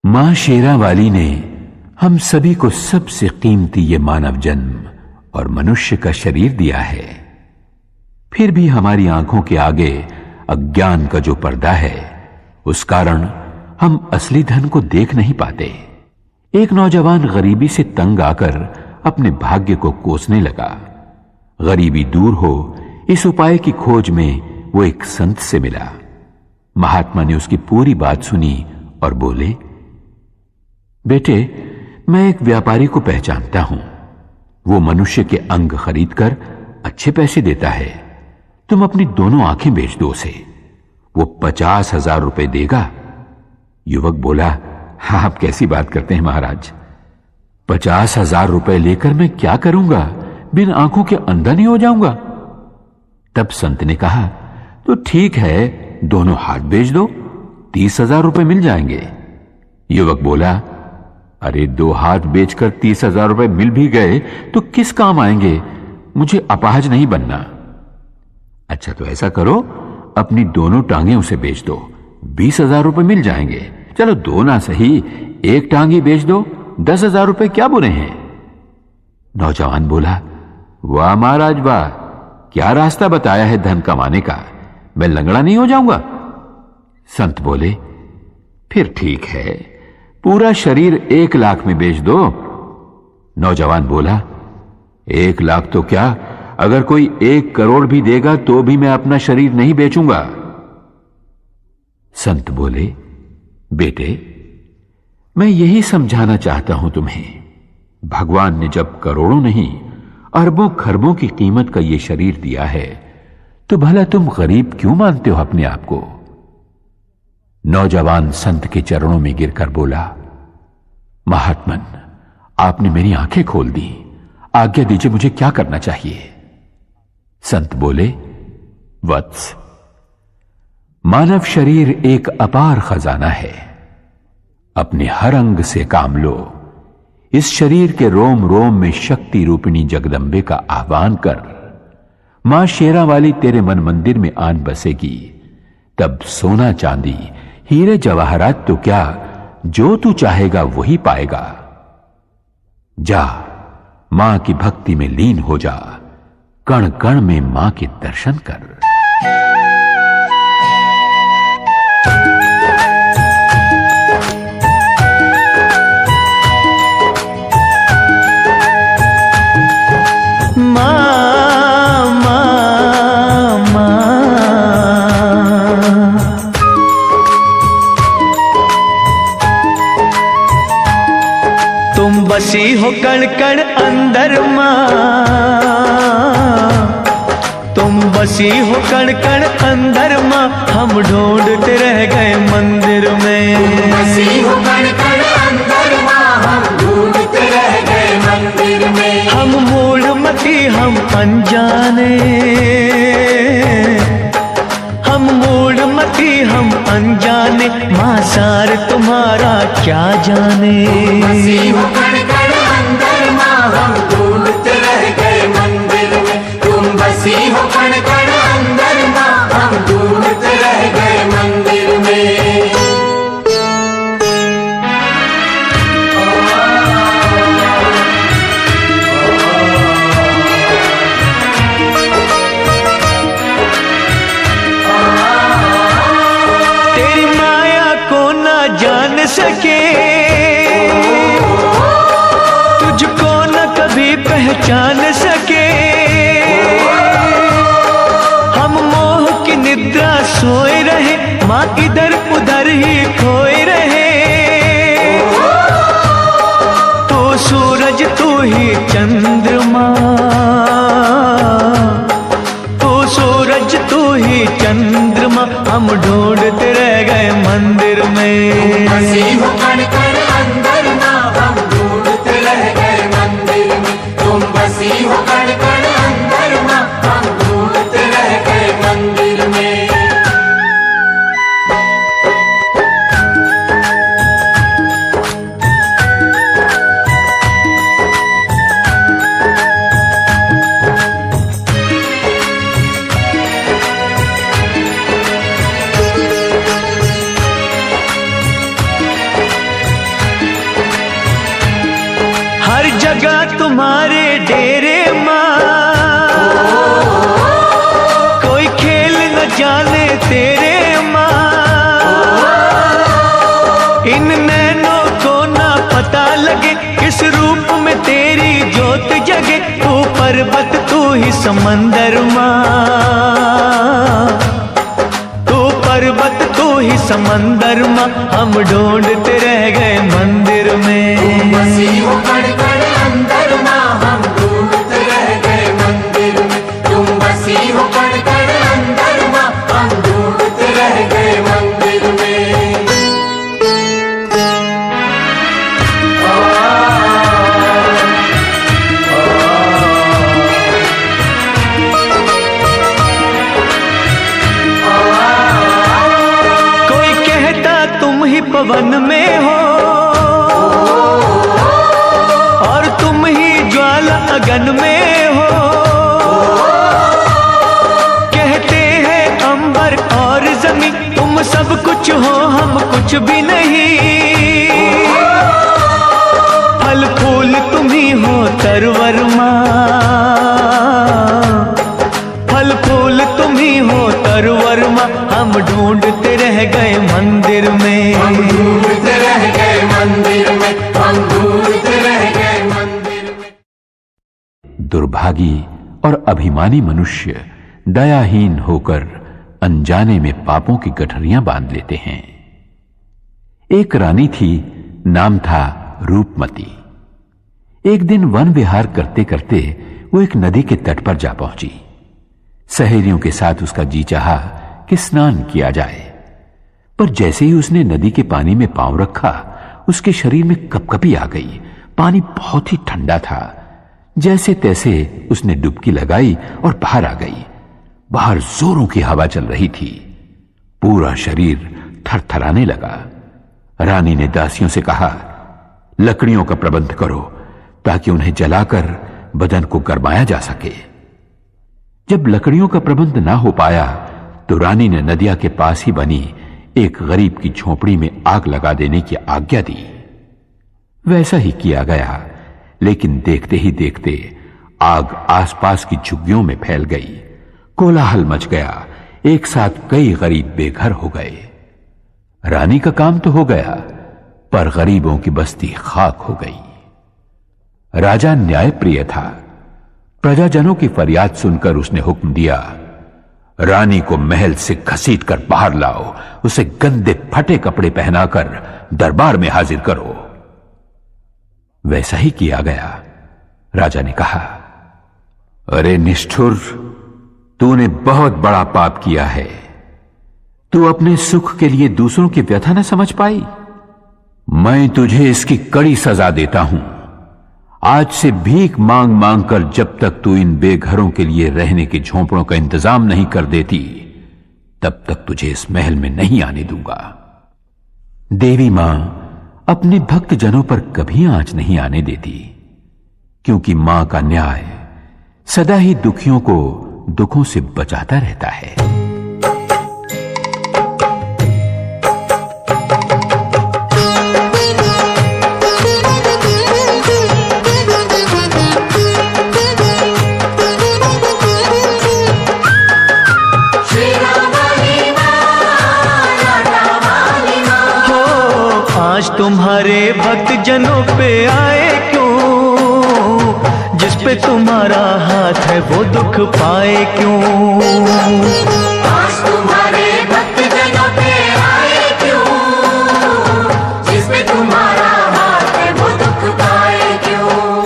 मां शेरा वाली ने हम सभी को सबसे कीमती ये मानव जन्म और मनुष्य का शरीर दिया है। फिर भी हमारी आंखों के आगे अज्ञान का जो पर्दा है, उस कारण हम असली धन को देख नहीं पाते। एक नौजवान गरीबी से तंग आकर अपने भाग्य को कोसने लगा। गरीबी दूर हो, इस उपाय की खोज में वो एक संत से मिला। महात्मा ने उसकी पूरी बात सुनी और बोले, बेटे, मैं एक व्यापारी को पहचानता हूं। वो मनुष्य के अंग खरीदकर अच्छे पैसे देता है। तुम अपनी दोनों आंखें बेच दो उसे, वो 50,000 रुपए देगा। युवक बोला, हाँ, आप कैसी बात करते हैं महाराज, 50,000 रुपए लेकर मैं क्या करूंगा? बिन आंखों के अंधा नहीं हो जाऊंगा। तब संत ने कहा, तो ठीक है, दोनों हाथ बेच दो, 30,000 रुपए मिल जाएंगे। युवक बोला, अरे 2 हाथ बेचकर 30,000 रुपए मिल भी गए तो किस काम आएंगे? मुझे अपाहज नहीं बनना। अच्छा, तो ऐसा करो, अपनी दोनों टांगें उसे बेच दो, 20,000 रुपए मिल जाएंगे। चलो 2 ना सही, 1 टांग ही बेच दो, 10,000 रुपए क्या बुरे हैं? नौजवान बोला, वाह महाराज वाह, क्या रास्ता बताया है धन कमाने का, मैं लंगड़ा नहीं हो जाऊंगा। संत बोले, फिर ठीक है, पूरा शरीर 1 लाख में बेच दो। नौजवान बोला, 1 लाख तो क्या, अगर कोई 1 करोड़ भी देगा तो भी मैं अपना शरीर नहीं बेचूंगा। संत बोले, बेटे, मैं यही समझाना चाहता हूं तुम्हें। भगवान ने जब करोड़ों नहीं अरबों खरबों की कीमत का यह शरीर दिया है तो भला तुम गरीब क्यों मानते हो अपने आप को? नौजवान संत के चरणों में गिरकर बोला, महात्मन, आपने मेरी आंखें खोल दी, आज्ञा दीजिए, मुझे क्या करना चाहिए? संत बोले, वत्स, मानव शरीर एक अपार खजाना है। अपने हर अंग से काम लो। इस शरीर के रोम रोम में शक्ति रूपिणी जगदंबे का आह्वान कर। मां शेरा वाली तेरे मन मंदिर में आन बसेगी। तब सोना चांदी हीरे जवाहरात तो क्या, जो तू चाहेगा वही पाएगा। जा, मां की भक्ति में लीन हो जा। कण कण में मां के दर्शन कर। बसी हो कण कण अंदर माँ, तुम बसी हो कण कण अंदर माँ, हम ढूंढते रह गए मंदिर में। बसी हो कण कण अंदर माँ, हम ढूंढते रह गए मंदिर में। हम मूढ़मती हम अनजाने, हम मूढ़मती हम अनजाने, माँ सार तुम्हारा क्या जाने। बसी हो कण कण अंदर माँ, हम ढूंढते रह गए मंदिर में। तुम बसी हो कण कण अंदर माँ, हम ढूंढते रह गए मंदिर में। तेरी माया को ना जान सके, तुझको न कभी पहचान सके। हम मोह की निद्रा सोए रहे, माँ इधर उधर ही खोए रहे। तू सूरज तू ही चंद्रमा, तू सूरज तू ही चंद्रमा, हम ढूंढते रह गए मंदिर में। बसी हो कण कण अंदर माँ, हम ढूंढते रह गए मंदिर में। तुम बसी हो कण कण अंदर माँ, हम ढूंढते रह गए मंदिर में। हर जगह तुम्हारे डेरे माँ, कोई खेल न जाने तेरे माँ। इन नैनों को ना पता लगे, किस रूप में तेरी ज्योत जगे। तू पर्वत तू ही समंदर माँ, तू पर्वत तू ही समंदर माँ, हम ढूंढते रह गए मंदिर में। बसी हो कण कण अंदर माँ, हम ढूंढते रह गए मंदिर में। तुम बसी हो कण कण अंदर माँ, हम ढूंढते रह गए मंदिर में। कोई कहता तुम ही पवन में हो, और तुम ही ज्वाला अगन में हो। कहते हैं अंबर और जमीन, तुम सब कुछ हो हम कुछ भी नहीं। फल फूल तुम ही हो तरवर माँ, फल फूल तुम ही हो तरवर माँ, हम ढूंढते रह गए मंदिर में। हम ढूंढते रह गए मंदिर में, हम ढूंढते रह गए मंदिर में। दुर्भागी और अभिमानी मनुष्य दयाहीन होकर अनजाने में पापों की गठरियां बांध लेते हैं। एक रानी थी, नाम था रूपमती। एक दिन वन विहार करते करते वो एक नदी के तट पर जा पहुंची। सहेलियों के साथ उसका जी चाहा कि स्नान किया जाए, पर जैसे ही उसने नदी के पानी में पांव रखा, उसके शरीर में कपकपी आ गई। पानी बहुत ही ठंडा था। जैसे तैसे उसने डुबकी लगाई और बाहर आ गई। बाहर जोरों की हवा चल रही थी। पूरा शरीर थरथराने लगा। रानी ने दासियों से कहा, लकड़ियों का प्रबंध करो ताकि उन्हें जलाकर बदन को गरमाया जा सके। जब लकड़ियों का प्रबंध ना हो पाया तो रानी ने नदिया के पास ही बनी एक गरीब की झोपड़ी में आग लगा देने की आज्ञा दी। वैसा ही किया गया, लेकिन देखते ही देखते आग आसपास की झुग्गियों में फैल गई। कोलाहल मच गया। एक साथ कई गरीब बेघर हो गए। रानी का काम तो हो गया, पर गरीबों की बस्ती खाक हो गई। राजा न्यायप्रिय था। प्रजाजनों की फरियाद सुनकर उसने हुक्म दिया, रानी को महल से घसीटकर बाहर लाओ, उसे गंदे फटे कपड़े पहनाकर दरबार में हाजिर करो। वैसा ही किया गया। राजा ने कहा, अरे निष्ठुर, तूने बहुत बड़ा पाप किया है। तू अपने सुख के लिए दूसरों की व्यथा न समझ पाई। मैं तुझे इसकी कड़ी सजा देता हूं। आज से भीख मांग मांग कर जब तक तू इन बेघरों के लिए रहने के झोंपड़ों का इंतजाम नहीं कर देती, तब तक तुझे इस महल में नहीं आने दूंगा। देवी मां अपने भक्त जनों पर कभी आंच नहीं आने देती, क्योंकि मां का न्याय सदा ही दुखियों को दुखों से बचाता रहता है। आज तुम्हारे भक्त जनों पे आए क्यों? जिस पे तुम्हारा हाथ है वो दुख पाए क्यों? आज तुम्हारे भक्त जनों पे आए क्यों? जिस पे तुम्हारा हाथ है वो दुख पाए क्यों?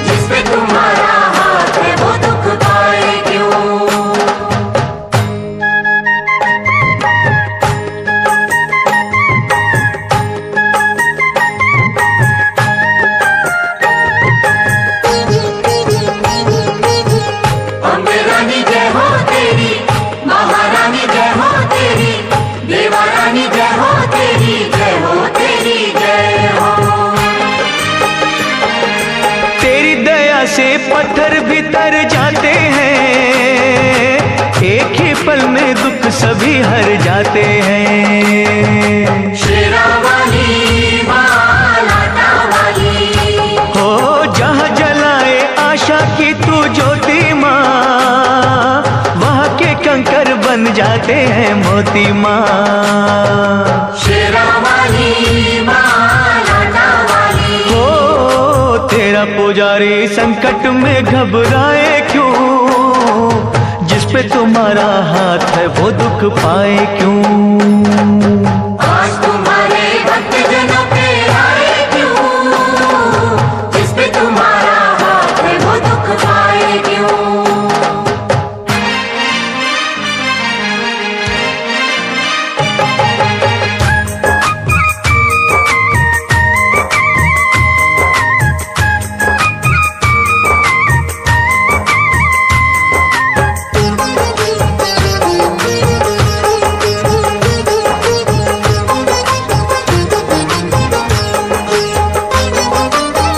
जिस पे तुम्हारा हाथ है वो दुख पाए क्यों? से पत्थर भी तर जाते हैं, एक ही पल में दुख सभी हर जाते हैं। शेरा वाली मां लाटा वाली हो, जहाँ जलाए आशा की तू ज्योति माँ, वहाँ के कंकर बन जाते हैं मोती माँ। शेरा वाली मां लाटा वाली हो, तेरा पुजारी संकट में घबराए क्यों? जिस पे तुम्हारा हाथ है वो दुख पाए क्यों? आज तुम्हारे भक्त जनों पे आए क्यों? जिस पे तुम्हारा हाथ है वो दुख पाए क्यों?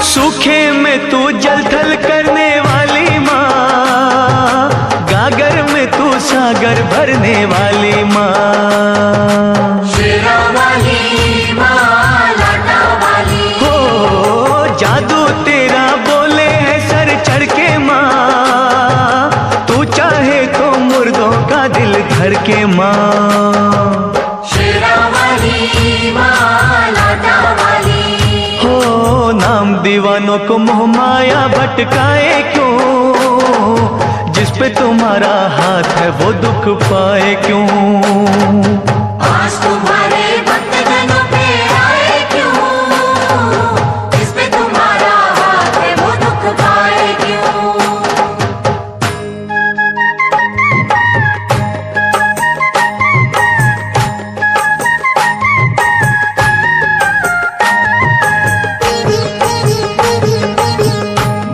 सूखे में तू जल थल करने वाली माँ, गागर में तू सागर भरने वाली माँ। शेरा वाली मां लाटा वाली हो, जादू तेरा बोले है सर चढ़ के माँ, तू चाहे तो मुर्दों का दिल धर के माँ। शेरा वाली मां लाटा वाली हो, नाम दीवानों को मोह माया भटकाए क्यों? पे तुम्हारा हाथ है वो दुख पाए क्यों। आज तुम्हारे भक्तजनों पे आए क्यों, जिस पे तुम्हारा हाथ है वो दुख पाए क्यों।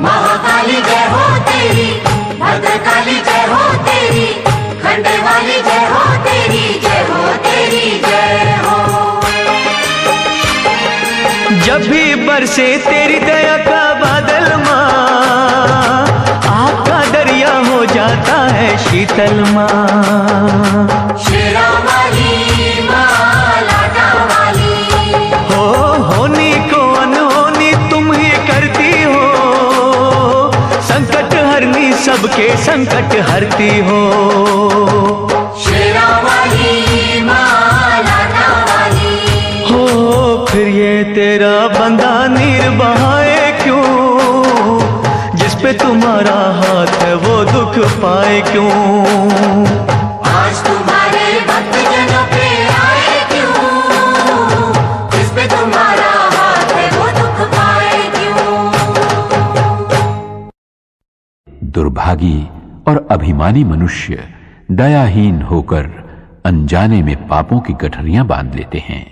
महाकाली जय हो तेरी, भद्रकाली जय हो तेरी, खंडे वाली जय हो तेरी, जय हो तेरी जय हो। जब भी बरसे तेरी दया का बादल माँ, आपका दरिया हो जाता है शीतल माँ। शेरा वाली माँ, लाटा वाली, हो होनी को अनहोनी तुम ही करती हो, संकट हरनी सबके संकट हरती हो। शेरा वाली माँ, लाटा वाली, हो फिर ये तेरा बंदा नीर बहाए क्यों, जिस पे तुम्हारा हाथ है वो दुख पाए क्यों। आज तुम्हारे भक्तजनों पे आए क्यों, जिस पे तुम्हारा हाथ है वो दुख पाए क्यों। दुर्भागी और अभिमानी मनुष्य दयाहीन होकर अनजाने में पापों की गठरियां बांध लेते हैं।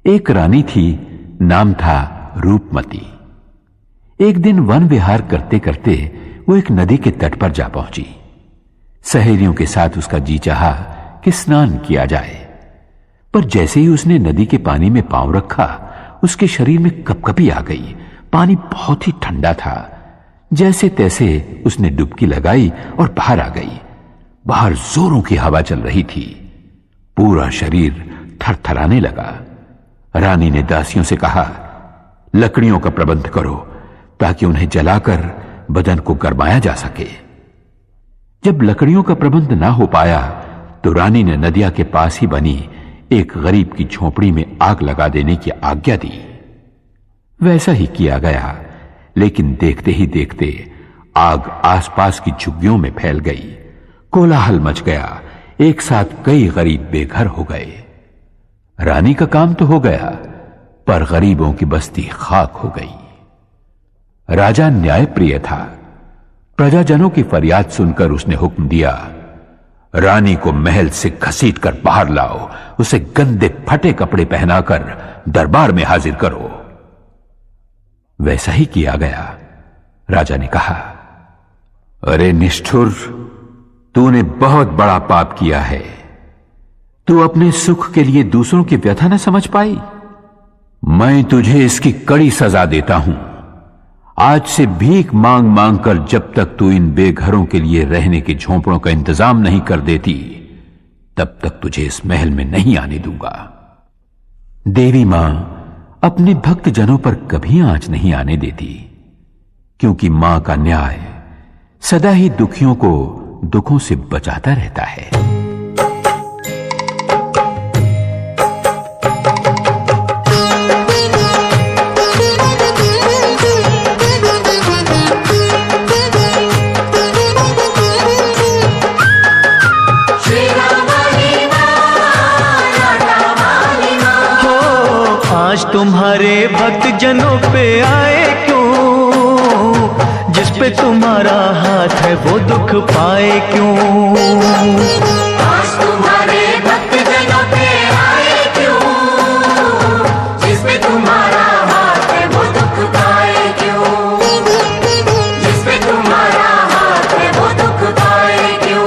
एक रानी थी, नाम था रूपमती। एक दिन वन विहार करते करते वो एक नदी के तट पर जा पहुंची। सहेलियों के साथ उसका जी चाहा कि स्नान किया जाए, पर जैसे ही उसने नदी के पानी में पांव रखा उसके शरीर में कपकपी आ गई। पानी बहुत ही ठंडा था। जैसे तैसे उसने डुबकी लगाई और बाहर आ गई। बाहर जोरों की हवा चल रही थी। पूरा शरीर थरथराने लगा। रानी ने दासियों से कहा, लकड़ियों का प्रबंध करो ताकि उन्हें जलाकर बदन को गरमाया जा सके। जब लकड़ियों का प्रबंध ना हो पाया तो रानी ने नदिया के पास ही बनी एक गरीब की झोपड़ी में आग लगा देने की आज्ञा दी। वैसा ही किया गया, लेकिन देखते ही देखते आग आसपास की झुग्गियों में फैल गई। कोलाहल मच गया। एक साथ कई गरीब बेघर हो गए। रानी का काम तो हो गया, पर गरीबों की बस्ती खाक हो गई। राजा न्यायप्रिय था। प्रजाजनों की फरियाद सुनकर उसने हुक्म दिया, रानी को महल से घसीटकर बाहर लाओ, उसे गंदे फटे कपड़े पहनाकर दरबार में हाजिर करो। वैसा ही किया गया। राजा ने कहा, अरे निष्ठुर, तूने बहुत बड़ा पाप किया है। तू अपने सुख के लिए दूसरों की व्यथा न समझ पाई। मैं तुझे इसकी कड़ी सजा देता हूं। आज से भीख मांग मांग कर जब तक तू इन बेघरों के लिए रहने के झोंपड़ों का इंतजाम नहीं कर देती, तब तक तुझे इस महल में नहीं आने दूंगा। देवी मां अपने भक्त जनों पर कभी आंच नहीं आने देती, क्योंकि मां का न्याय सदा ही दुखियों को दुखों से बचाता रहता है। आज तुम्हारे भक्त जनों पे आए क्यों, जिस पे तुम्हारा हाथ है वो दुख पाए क्यों। आज तुम्हारे भक्तजनों पे आए क्यों, जिस पे तुम्हारा हाथ है वो दुख पाए क्यों, जिस पे तुम्हारा हाथ है वो दुख पाए क्यों।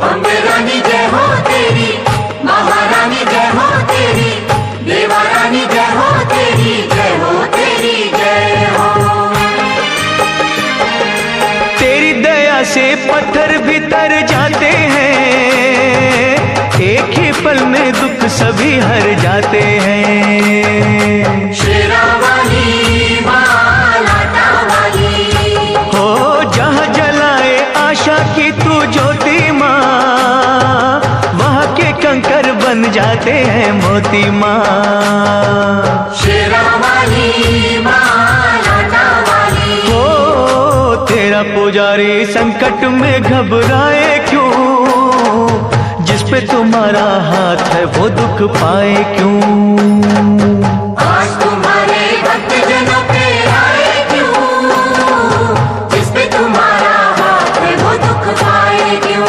अम्बे रानी जय हो तेरी, महारानी जय हो तेरी, देवा रानी जय हो तेरी, जय हो तेरी जय हो। तेरी दया से पत्थर भी तर जाते हैं, एक ही पल में दुख सभी हर जाते हैं। शेरा वाली माँ, लाटा वाली, हो जहाँ जलाए आशा की तू ज्योति, बन जाते हैं मोती माँ। शेरा वाली माँ लाटा वाली, हो तेरा पुजारी संकट में घबराए क्यों, जिस पे तुम्हारा हाथ है वो दुख पाए क्यों। आज तुम्हारे भक्त जनों पे आए क्यों, जिस पे तुम्हारा हाथ है वो दुख पाए क्यों।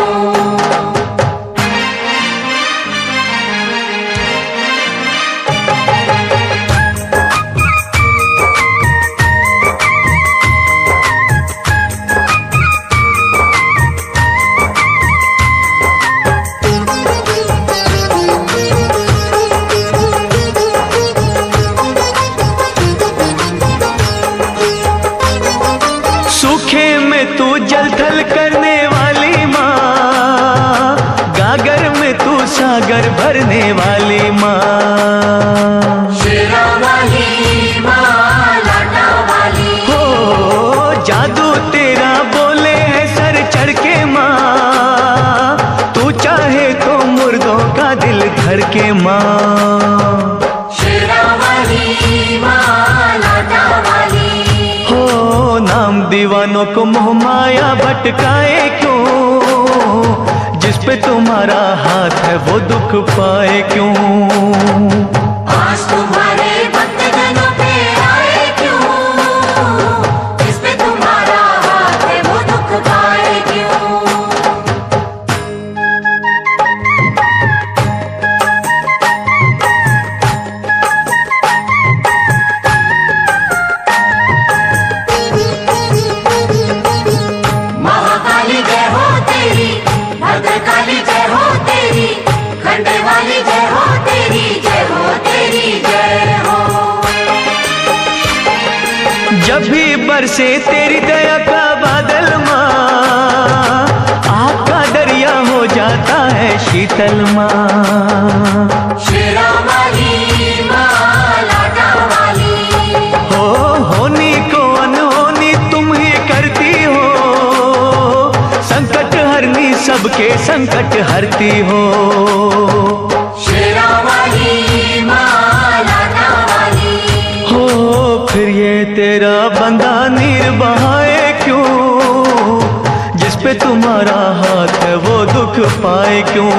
सूखे में तू जल थल करने वाली माँ, गागर में तू सागर भरने वाली माँ। शेरा वाली माँ लाटा वाली, हो जादू तेरा बोले है सर चढ़ के माँ, तू चाहे तो मुर्दों का दिल धर के माँ। शेरा वाली माँ लाटा वाली, हो नाम दीवानों को मोह माया भटकाए क्यों, जिस पे तुम्हारा हाथ है वो दुख पाए क्यों। आज तुम्हारे भक्त जनों पे आए क्यों, जिस पे तुम्हारा हाथ है वो दुख पाए क्यों। महाकाली जय हो तेरी, भद्रकाली जय हो तेरी, खंडे वाली जय हो तेरी, जय हो तेरी जय हो। जब भी बरसे तेरी दया का बादल माँ, आपका दरिया हो जाता है शीतल माँ। शेरा वाली माँ लाटा वाली, हो होनी को अनहोनी तुम ही करती हो, संकट हरनी सबके संकट हरती हो। शेरा वाली माँ लाटा वाली, हो फिर ये तेरा बंदा नीर बहाए क्यों, जिस पे तुम्हारा हाथ है वो दुख पाए क्यों।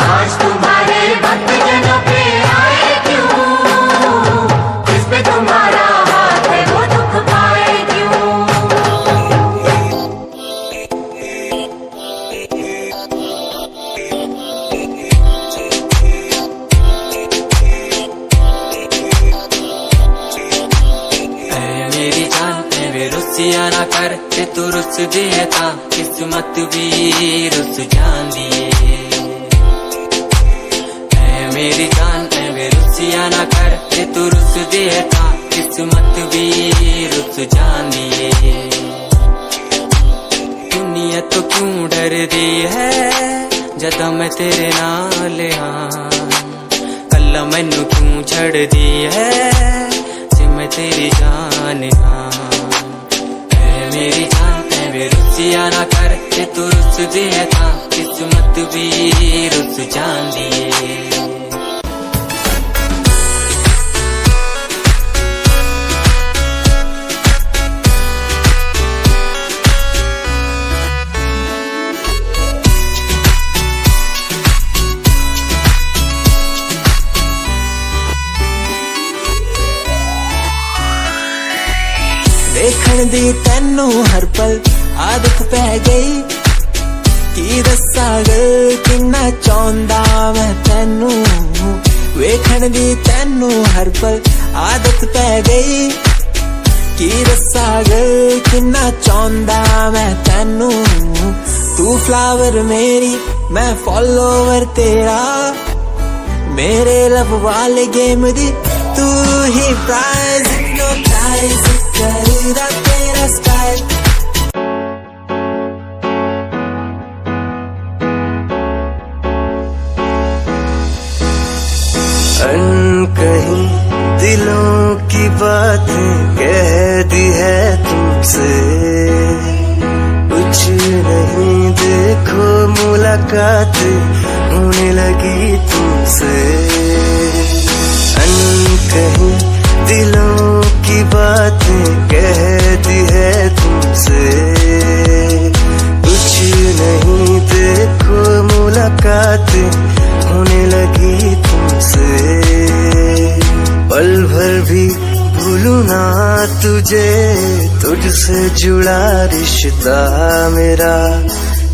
आज तुम्हारे भक्त जनों पे आए क्यों, जिस पे तुम्हारा हाथ है वो दुख पाए क्यों। मेरी जान तेरे रुसिया ना कर, ते तू रुस दिए था किस्मत भी रुस जान दिए। मेरी जान तेरे रुसिया ना कर, ते तू रुस दिए था किस्मत भी रुस जान दिए। दुनिया तो क्यों डर दी है जदा मैं तेरे नाल हाँ, कल्ला मैनू क्यों छड़ दी है मैं तेरी जान हाँ। मेरी जान तेरे रुसिया ना कर, ते तू रुस दिए था किस्मत भी रुस जान दिए। देखण दी तैनू हर पल आदत पै गई, की दस्सां गल किन्ना चाहुंदा मैं तैनू। वेखण दी तैनू हर पल आदत पै गई, की दस्सां गल किन्ना चाहुंदा मैं तैनू। तू फ्लावर मेरी मैं फॉलोवर तेरा, मेरे लब वाले गेम दी तू ही प्राइज, हिप्नोटाइज करदा तेरा स्टाइल। अनकहीं दिलों की बातें कह दी है तुमसे, कुछ नहीं देखो मुलाकात होने लगी तुमसे। अनकही दिलों की बातें कह दी है तुमसे। कुछ नहीं देखो मुलाकातें होने लगी तुमसे। पल भर भी भूलूं ना तुझे, तुझसे जुड़ा रिश्ता मेरा।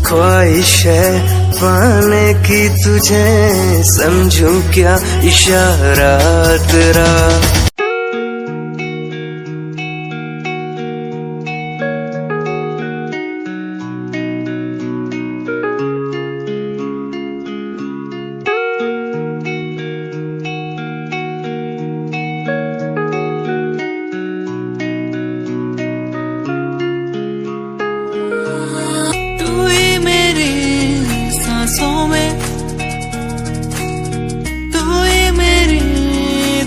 ख्वाहिश है पाने की तुझे, समझूं क्या इशारा तेरा। सांसों में तू ही मेरी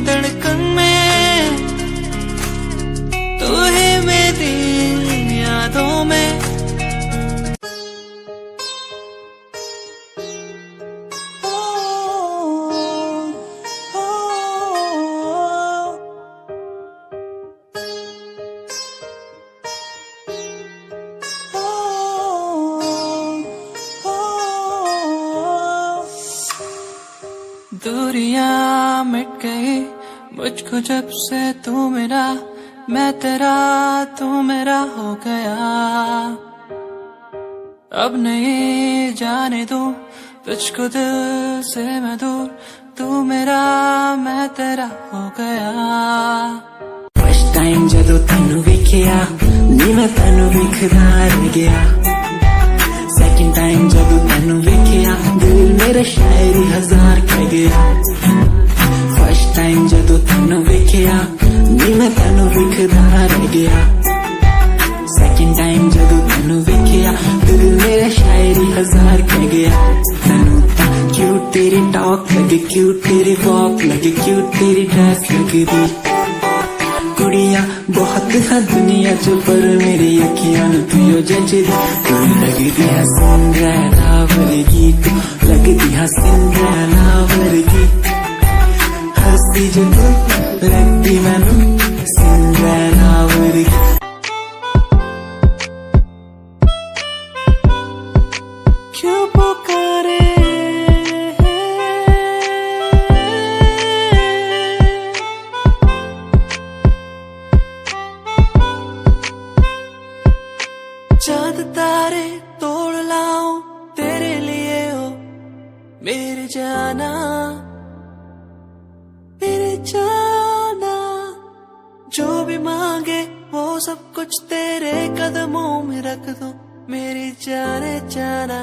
धड़कन में, तू ही मेरी यादों में। दूरियां मिट गई मुझको जब से तू मेरा, मैं तेरा तू मेरा हो गया। अब नहीं जाने दूं तुझको दिल से मैं दूर, तू मेरा मैं तेरा हो गया। फर्स्ट टाइम जदों तैनू वेखिया नी मैं तैनू वेखदा रह गया। सेकंड टाइम जदों तैनू वेखिया दिल मेरा शायरी हजार कह गया। फर्स्ट टाइम जदों तैनू वेखिया नी मैं तैनू वेखदा रह गया। सेकंड टाइम जदों तैनू वेखिया दिल मेरा शायरी हजार कह गया। तैनू तां क्यूट तेरी टॉक लगे, क्यूट तेरी वॉक लगे, क्यूट तेरी ड्रेस लगदी। कुड़ियां बहुत है दुनिया च पर मेरी अखियां नू तू यो जचदी। तू लगदी है सिंड्रेला वर्गी, तू लगदी है सिंड्रेला वर्गी। हंसदी जो तू लगदी मैनू सिंड्रेला वर्गी। क्यों पुकारे चांद तारे तोड़ लाऊं तेरे लिए हो मेरे जाना, मेरे जाना। जो भी मांगे वो सब कुछ तेरे कदमों में रख दूं मेरी जाने जाना,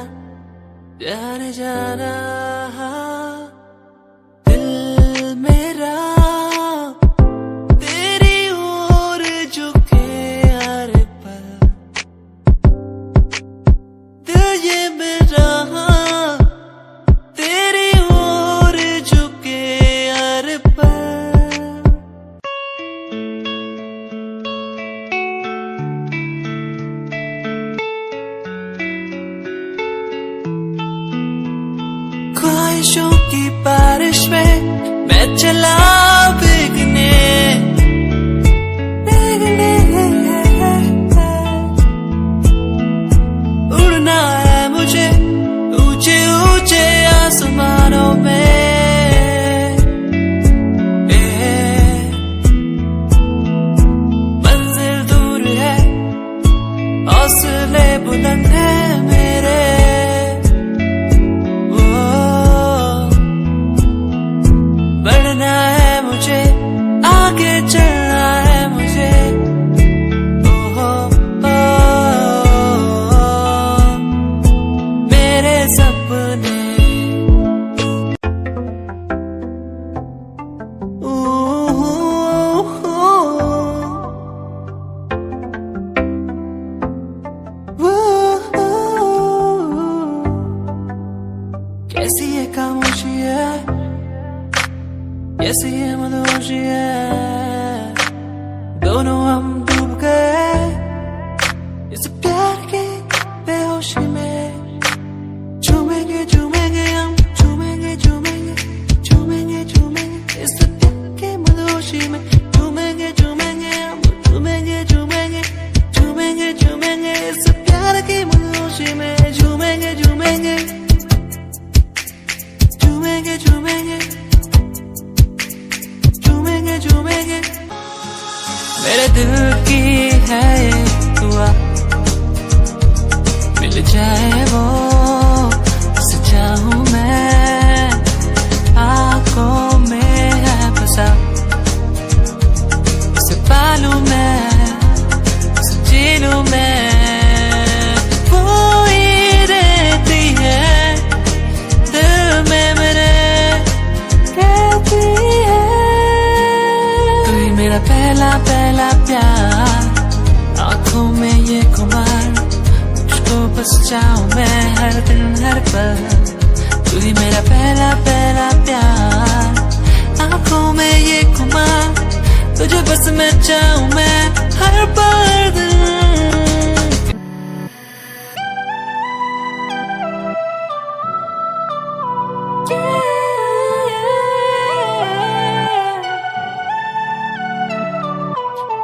जाने जाना। दिल मेरा तेरी ओर झुके हर पल, दिल ये मेरा तेरी ओर झुके हर पल। ख्वाहिशों की बारिश में मैं चला भीगने, उड़ना है मुझे ऊंचे ऊंचे आसमानों में। मंजिल दूर है हौसले बुलंद है मेरे। बढ़ना है मुझे आगे चलना है मुझे। मेरे सपने कैसी है खामोशी है, कैसी है मदहोशी है। दोनों हम डूब गए इस प्यार के बेहोशी में। झूमेंगे झूमेंगे हम मेरा पहला पहला प्यार, आंखों में ये खुमार, मुझको बस चाहूं मैं हर दिन हर पल। तू ही मेरा पहला पहला प्यार, आंखों में ये खुमार, तुझे बस मैं चाहूं मैं हर पल।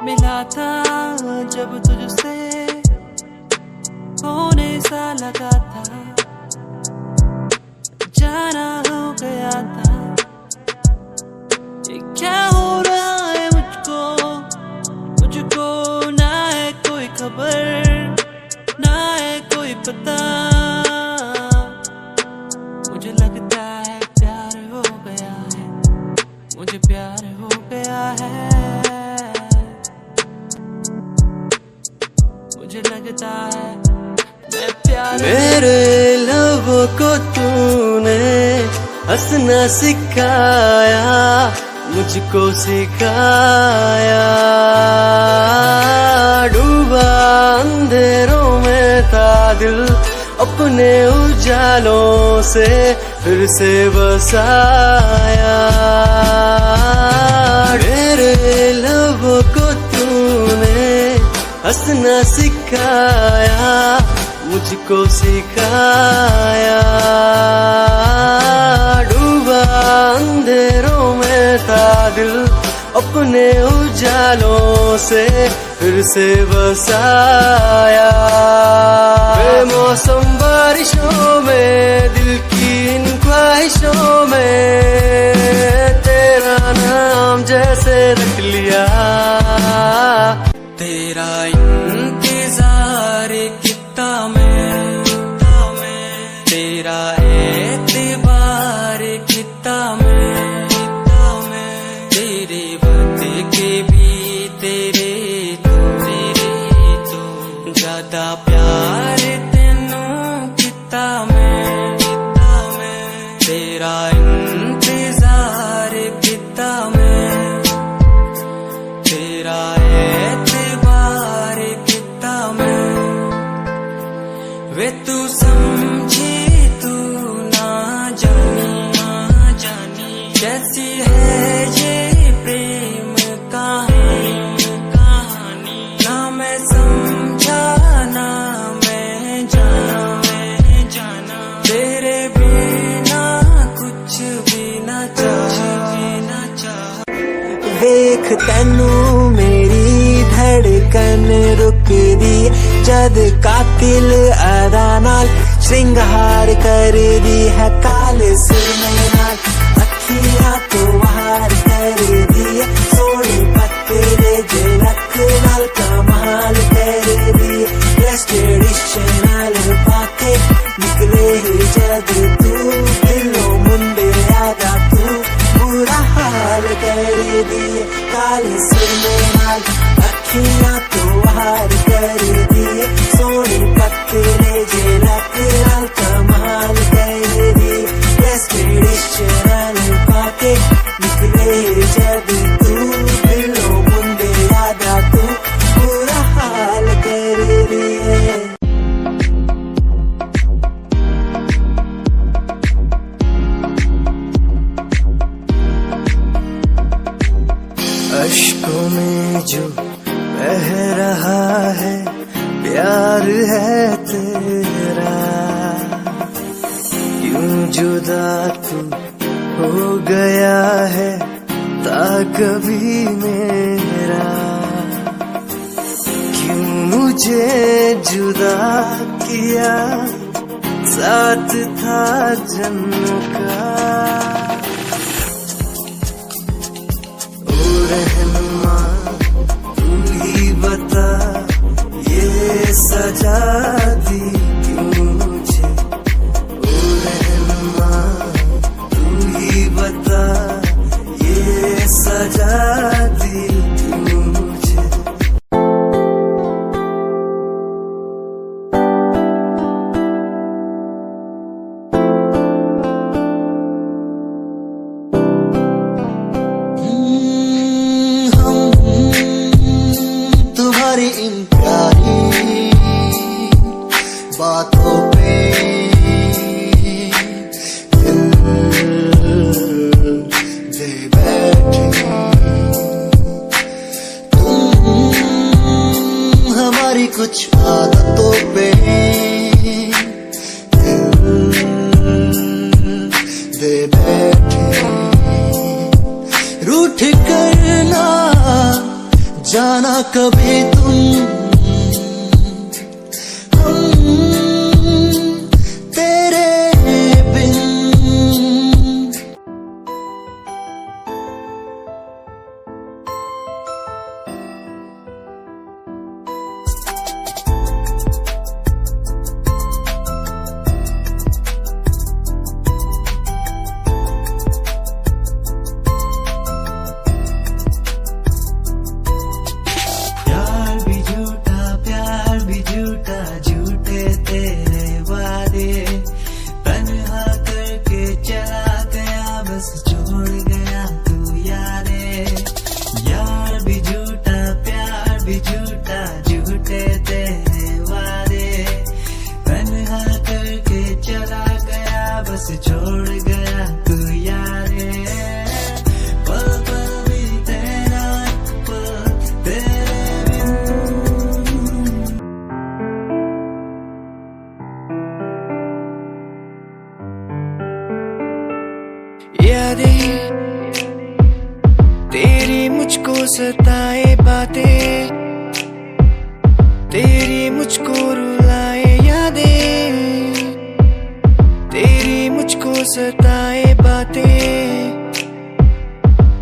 मिला था जब तुझसे होने सा लगा था, जाना हो गया था। ये क्या हो रहा है मुझको, मुझको ना है कोई खबर, ना है कोई पता। मुझे लगता है प्यार हो गया है, मुझे प्यार हो गया है। मुझे लगता है मैं प्यार, मेरे लबों को तूने हंसना सिखाया, मुझको सिखाया। डूबा अंधेरों में था दिल, अपने उजालों से फिर से बसाया। मेरे लबों को तूने हंसना सिखाया, मुझको सिखाया। डूबा अंधेरों में था दिल, अपने उजालों से फिर से बसाया। बेमौसम बारिशों में, दिल की इन ख्वाहिशों में, तेरा नाम जैसे रख लिया। तेरा इंतजार कितना मैं, तेरा एतबार कितना मैं, तेरे वक्त के भी तेरे तो ज्यादा प्यार तेनू कितना मैं, तेरा इंतजार कितना मैं, तेरा एतबार कितना मैं। वे तू समझी तू ना जानी, कैसी है ये प्रेम कहानी। ना मैं समझा ना मैं जाना, तेरे बिना कुछ भी ना चाह। देख तैनू मेरी धड़कन रुकदी, जद कातिल अदा नाल श्रृंगार कर दी है। काले सुरमे नाल अखियां तो वार कर दी है, सोनी पत्ते जे रख नाल कमाल कर दी। वेस्ट ट्रेडिशनल पाके निकले जद तू, दिलों मुंडे आदा तू बुरा हाल कर दी। काले सुरमे नाल अखियां तो वार कर दी, सोनी पत्ते जे रख नाल कमाल कर दी। वेस्ट ट्रेडिशनल पाके निकले जब तू, दिलों मुंडे आदा तू बुरा हाल कर दी। अश्कों में जो बह रहा है, प्यार है तेरा। क्यों जुदा तू हो गया है ता कभी मेरा। क्यों मुझे जुदा किया, साथ था जन्म का। रहनुमा तू ही बता, ये सजा दी क्यों मुझे। ओ रहनुमा तू ही बता, ये सजा दी क्यों मुझे। कभी तुम तेरे बिन। प्यार भी झूठा, प्यार भी झूठा, झूठे तेरे वादे, तन्हा करके चला गया, बस छोड़ गया तू यादें। यार भी झूठा, प्यार भी झूठा, झूठे तेरे वादे, तन्हा करके चला गया, बस छोड़ गया तू यादें। पल पल भी तेरा, पल तेरे यादें तेरी मुझको सताए बातें, तेरी मुझको रुलाए यादें, तेरी मुझको सताए बातें,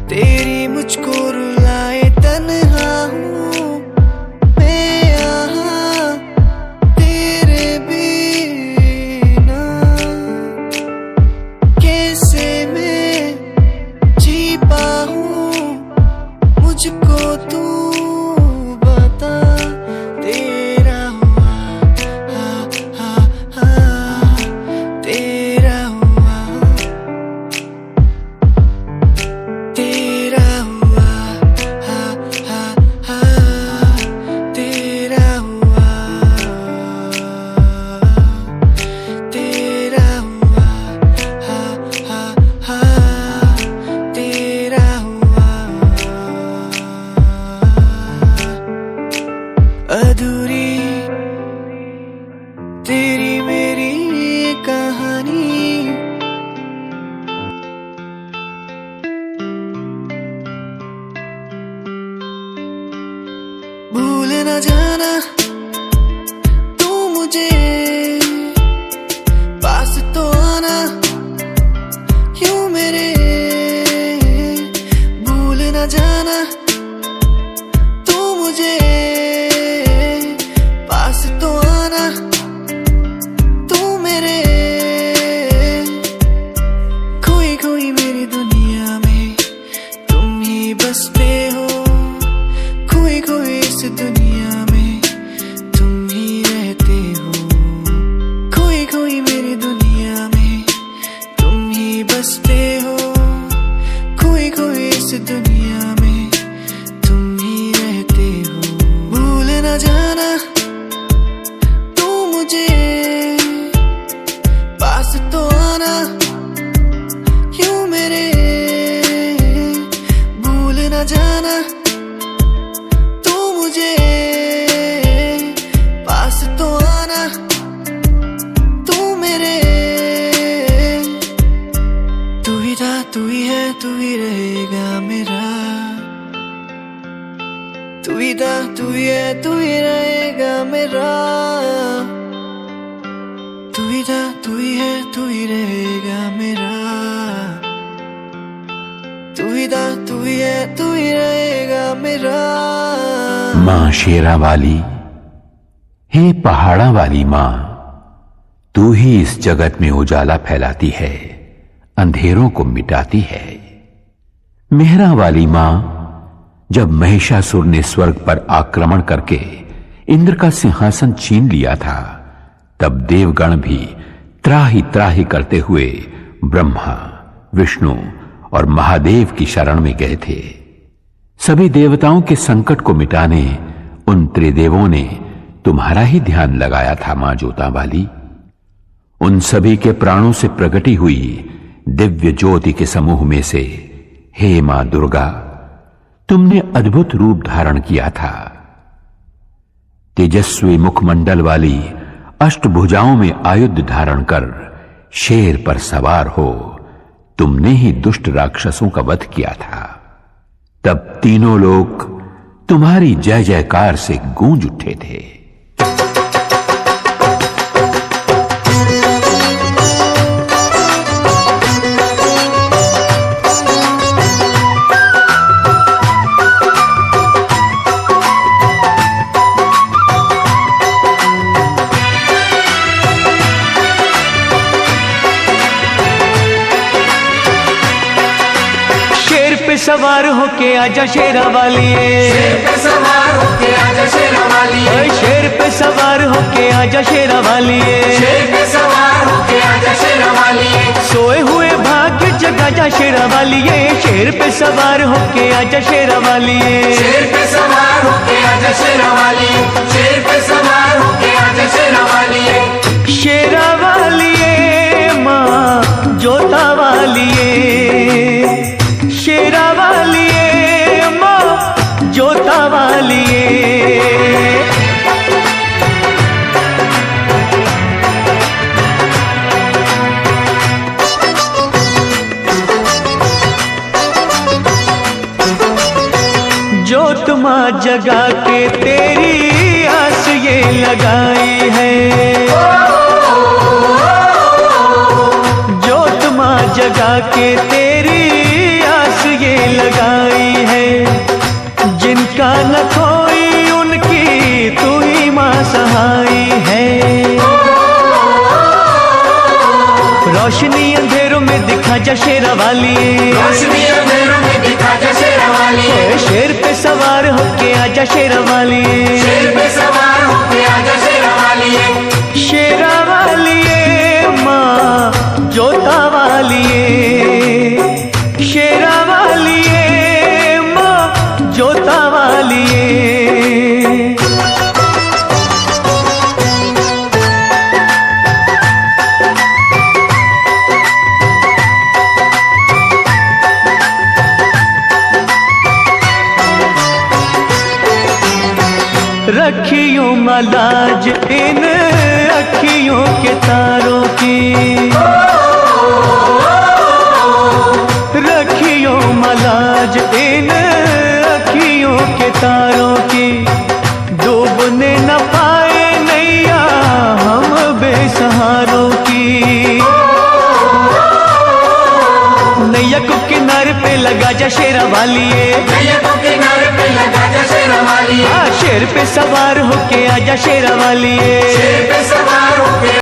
तेरी मुझको रुलाए। तन्हा हूँ मैं यहाँ तेरे बिना, कैसे मैं जी पाऊँ, मुझको तू बता। तेरा हुआ हा हा हा, तेरा हुआ, तेरा हुआ हा हा हा, तेरा हुआ, तेरा हुआ हा हा हा, तेरा हुआ। अधूरी तेरी मेरी कहानी, भूल न जाना तू मुझे, पास तो आना यूं मेरे, भूल न जाना तू मुझे, पास तो आना तू मेरे। खोई खोई मेरी दुनिया में तुम ही बसते हो, खोई खोई इस दुनिया में तुम ही रहते हो, खोई खोई मेरी दुनिया में तुम ही बसते हो, खोई खोई इस दुनिया में तुम ही रहते हो। भूल न जाना तू मुझे, पास तो आना यूं मेरे, भूल न जाना तू मुझे, पास तो आना तू मेरे। तू ही था, तू ही है, तू ही रहेगा मेरा, तू ही था, तू ही है, तू ही रहेगा मेरा, तू ही था, तू ही है, तू ही रहेगा मेरा, तू ही था, तू ही है, तू ही रहेगा मेरा। मां शेरा वाली, हे पहाड़ा वाली मां, तू ही इस जगत में उजाला फैलाती है, अंधेरों को मिटाती है। मेहरा वाली मां, जब महिषासुर ने स्वर्ग पर आक्रमण करके इंद्र का सिंहासन छीन लिया था, तब देवगण भी त्राही त्राही करते हुए ब्रह्मा, विष्णु और महादेव की शरण में गए थे। सभी देवताओं के संकट को मिटाने उन त्रिदेवों ने तुम्हारा ही ध्यान लगाया था मां जोता वाली। उन सभी के प्राणों से प्रकटी हुई दिव्य ज्योति के समूह में से हे मां दुर्गा, तुमने अद्भुत रूप धारण किया था। तेजस्वी मुखमंडल वाली अष्टभुजाओं में आयुध धारण कर शेर पर सवार हो तुमने ही दुष्ट राक्षसों का वध किया था। तब तीनों लोग तुम्हारी जय जयकार से गूंज उठे थे। सवार होके आजा शेरा वालिए, शेर पे सवार होके आजा शेरा वालिए, शेर पे सवार होके आजा शेरा वालिए, शेर पे सवार होके आजा शेरा वालिए, सोए हुए भाग्य जगा जा शेरा वालिए, शेर पे सवार होके आजा शेरा वालिए, शेर पे सवार होके आजा शेरा वालिए, शेर पे सवार होके आजा शेरा वालिए, शेरा वालिए माँ जोता वालिए, शेरा वालिए माँ जोता वालिए। जोत माँ जगा के तेरी आस ये लगाई है, जोत माँ जगा के तेरी आस ये लगाई है, जिनका न कोई उनकी तू ही माँ सहाई है। रोशनी अंधेरों में दिखा जा शेरा वालिए, रोशनी अंधेरों में दिखा जा शेरा वालिए, शेर पे सवार होके आजा शेरा वालिए, शेर पे सवार होके आजा शेरा वालिए, शेरा वालिए माँ जोता वालिए, शेरा वालिए माँ जोता वालिए। रखियो मलाज इन अखियों के तारों की, रखियो मलाज इन अखियों के तारों की, डूबने न पाए नैया हम बेसहारों की, नैया को किनारे पे लगा जा शेरा वालिए, नैया को किनारे पे लगा जा शेरा वालिए, शेर पे सवार होके आजा शेरा वालिए, शेर पे सवार होके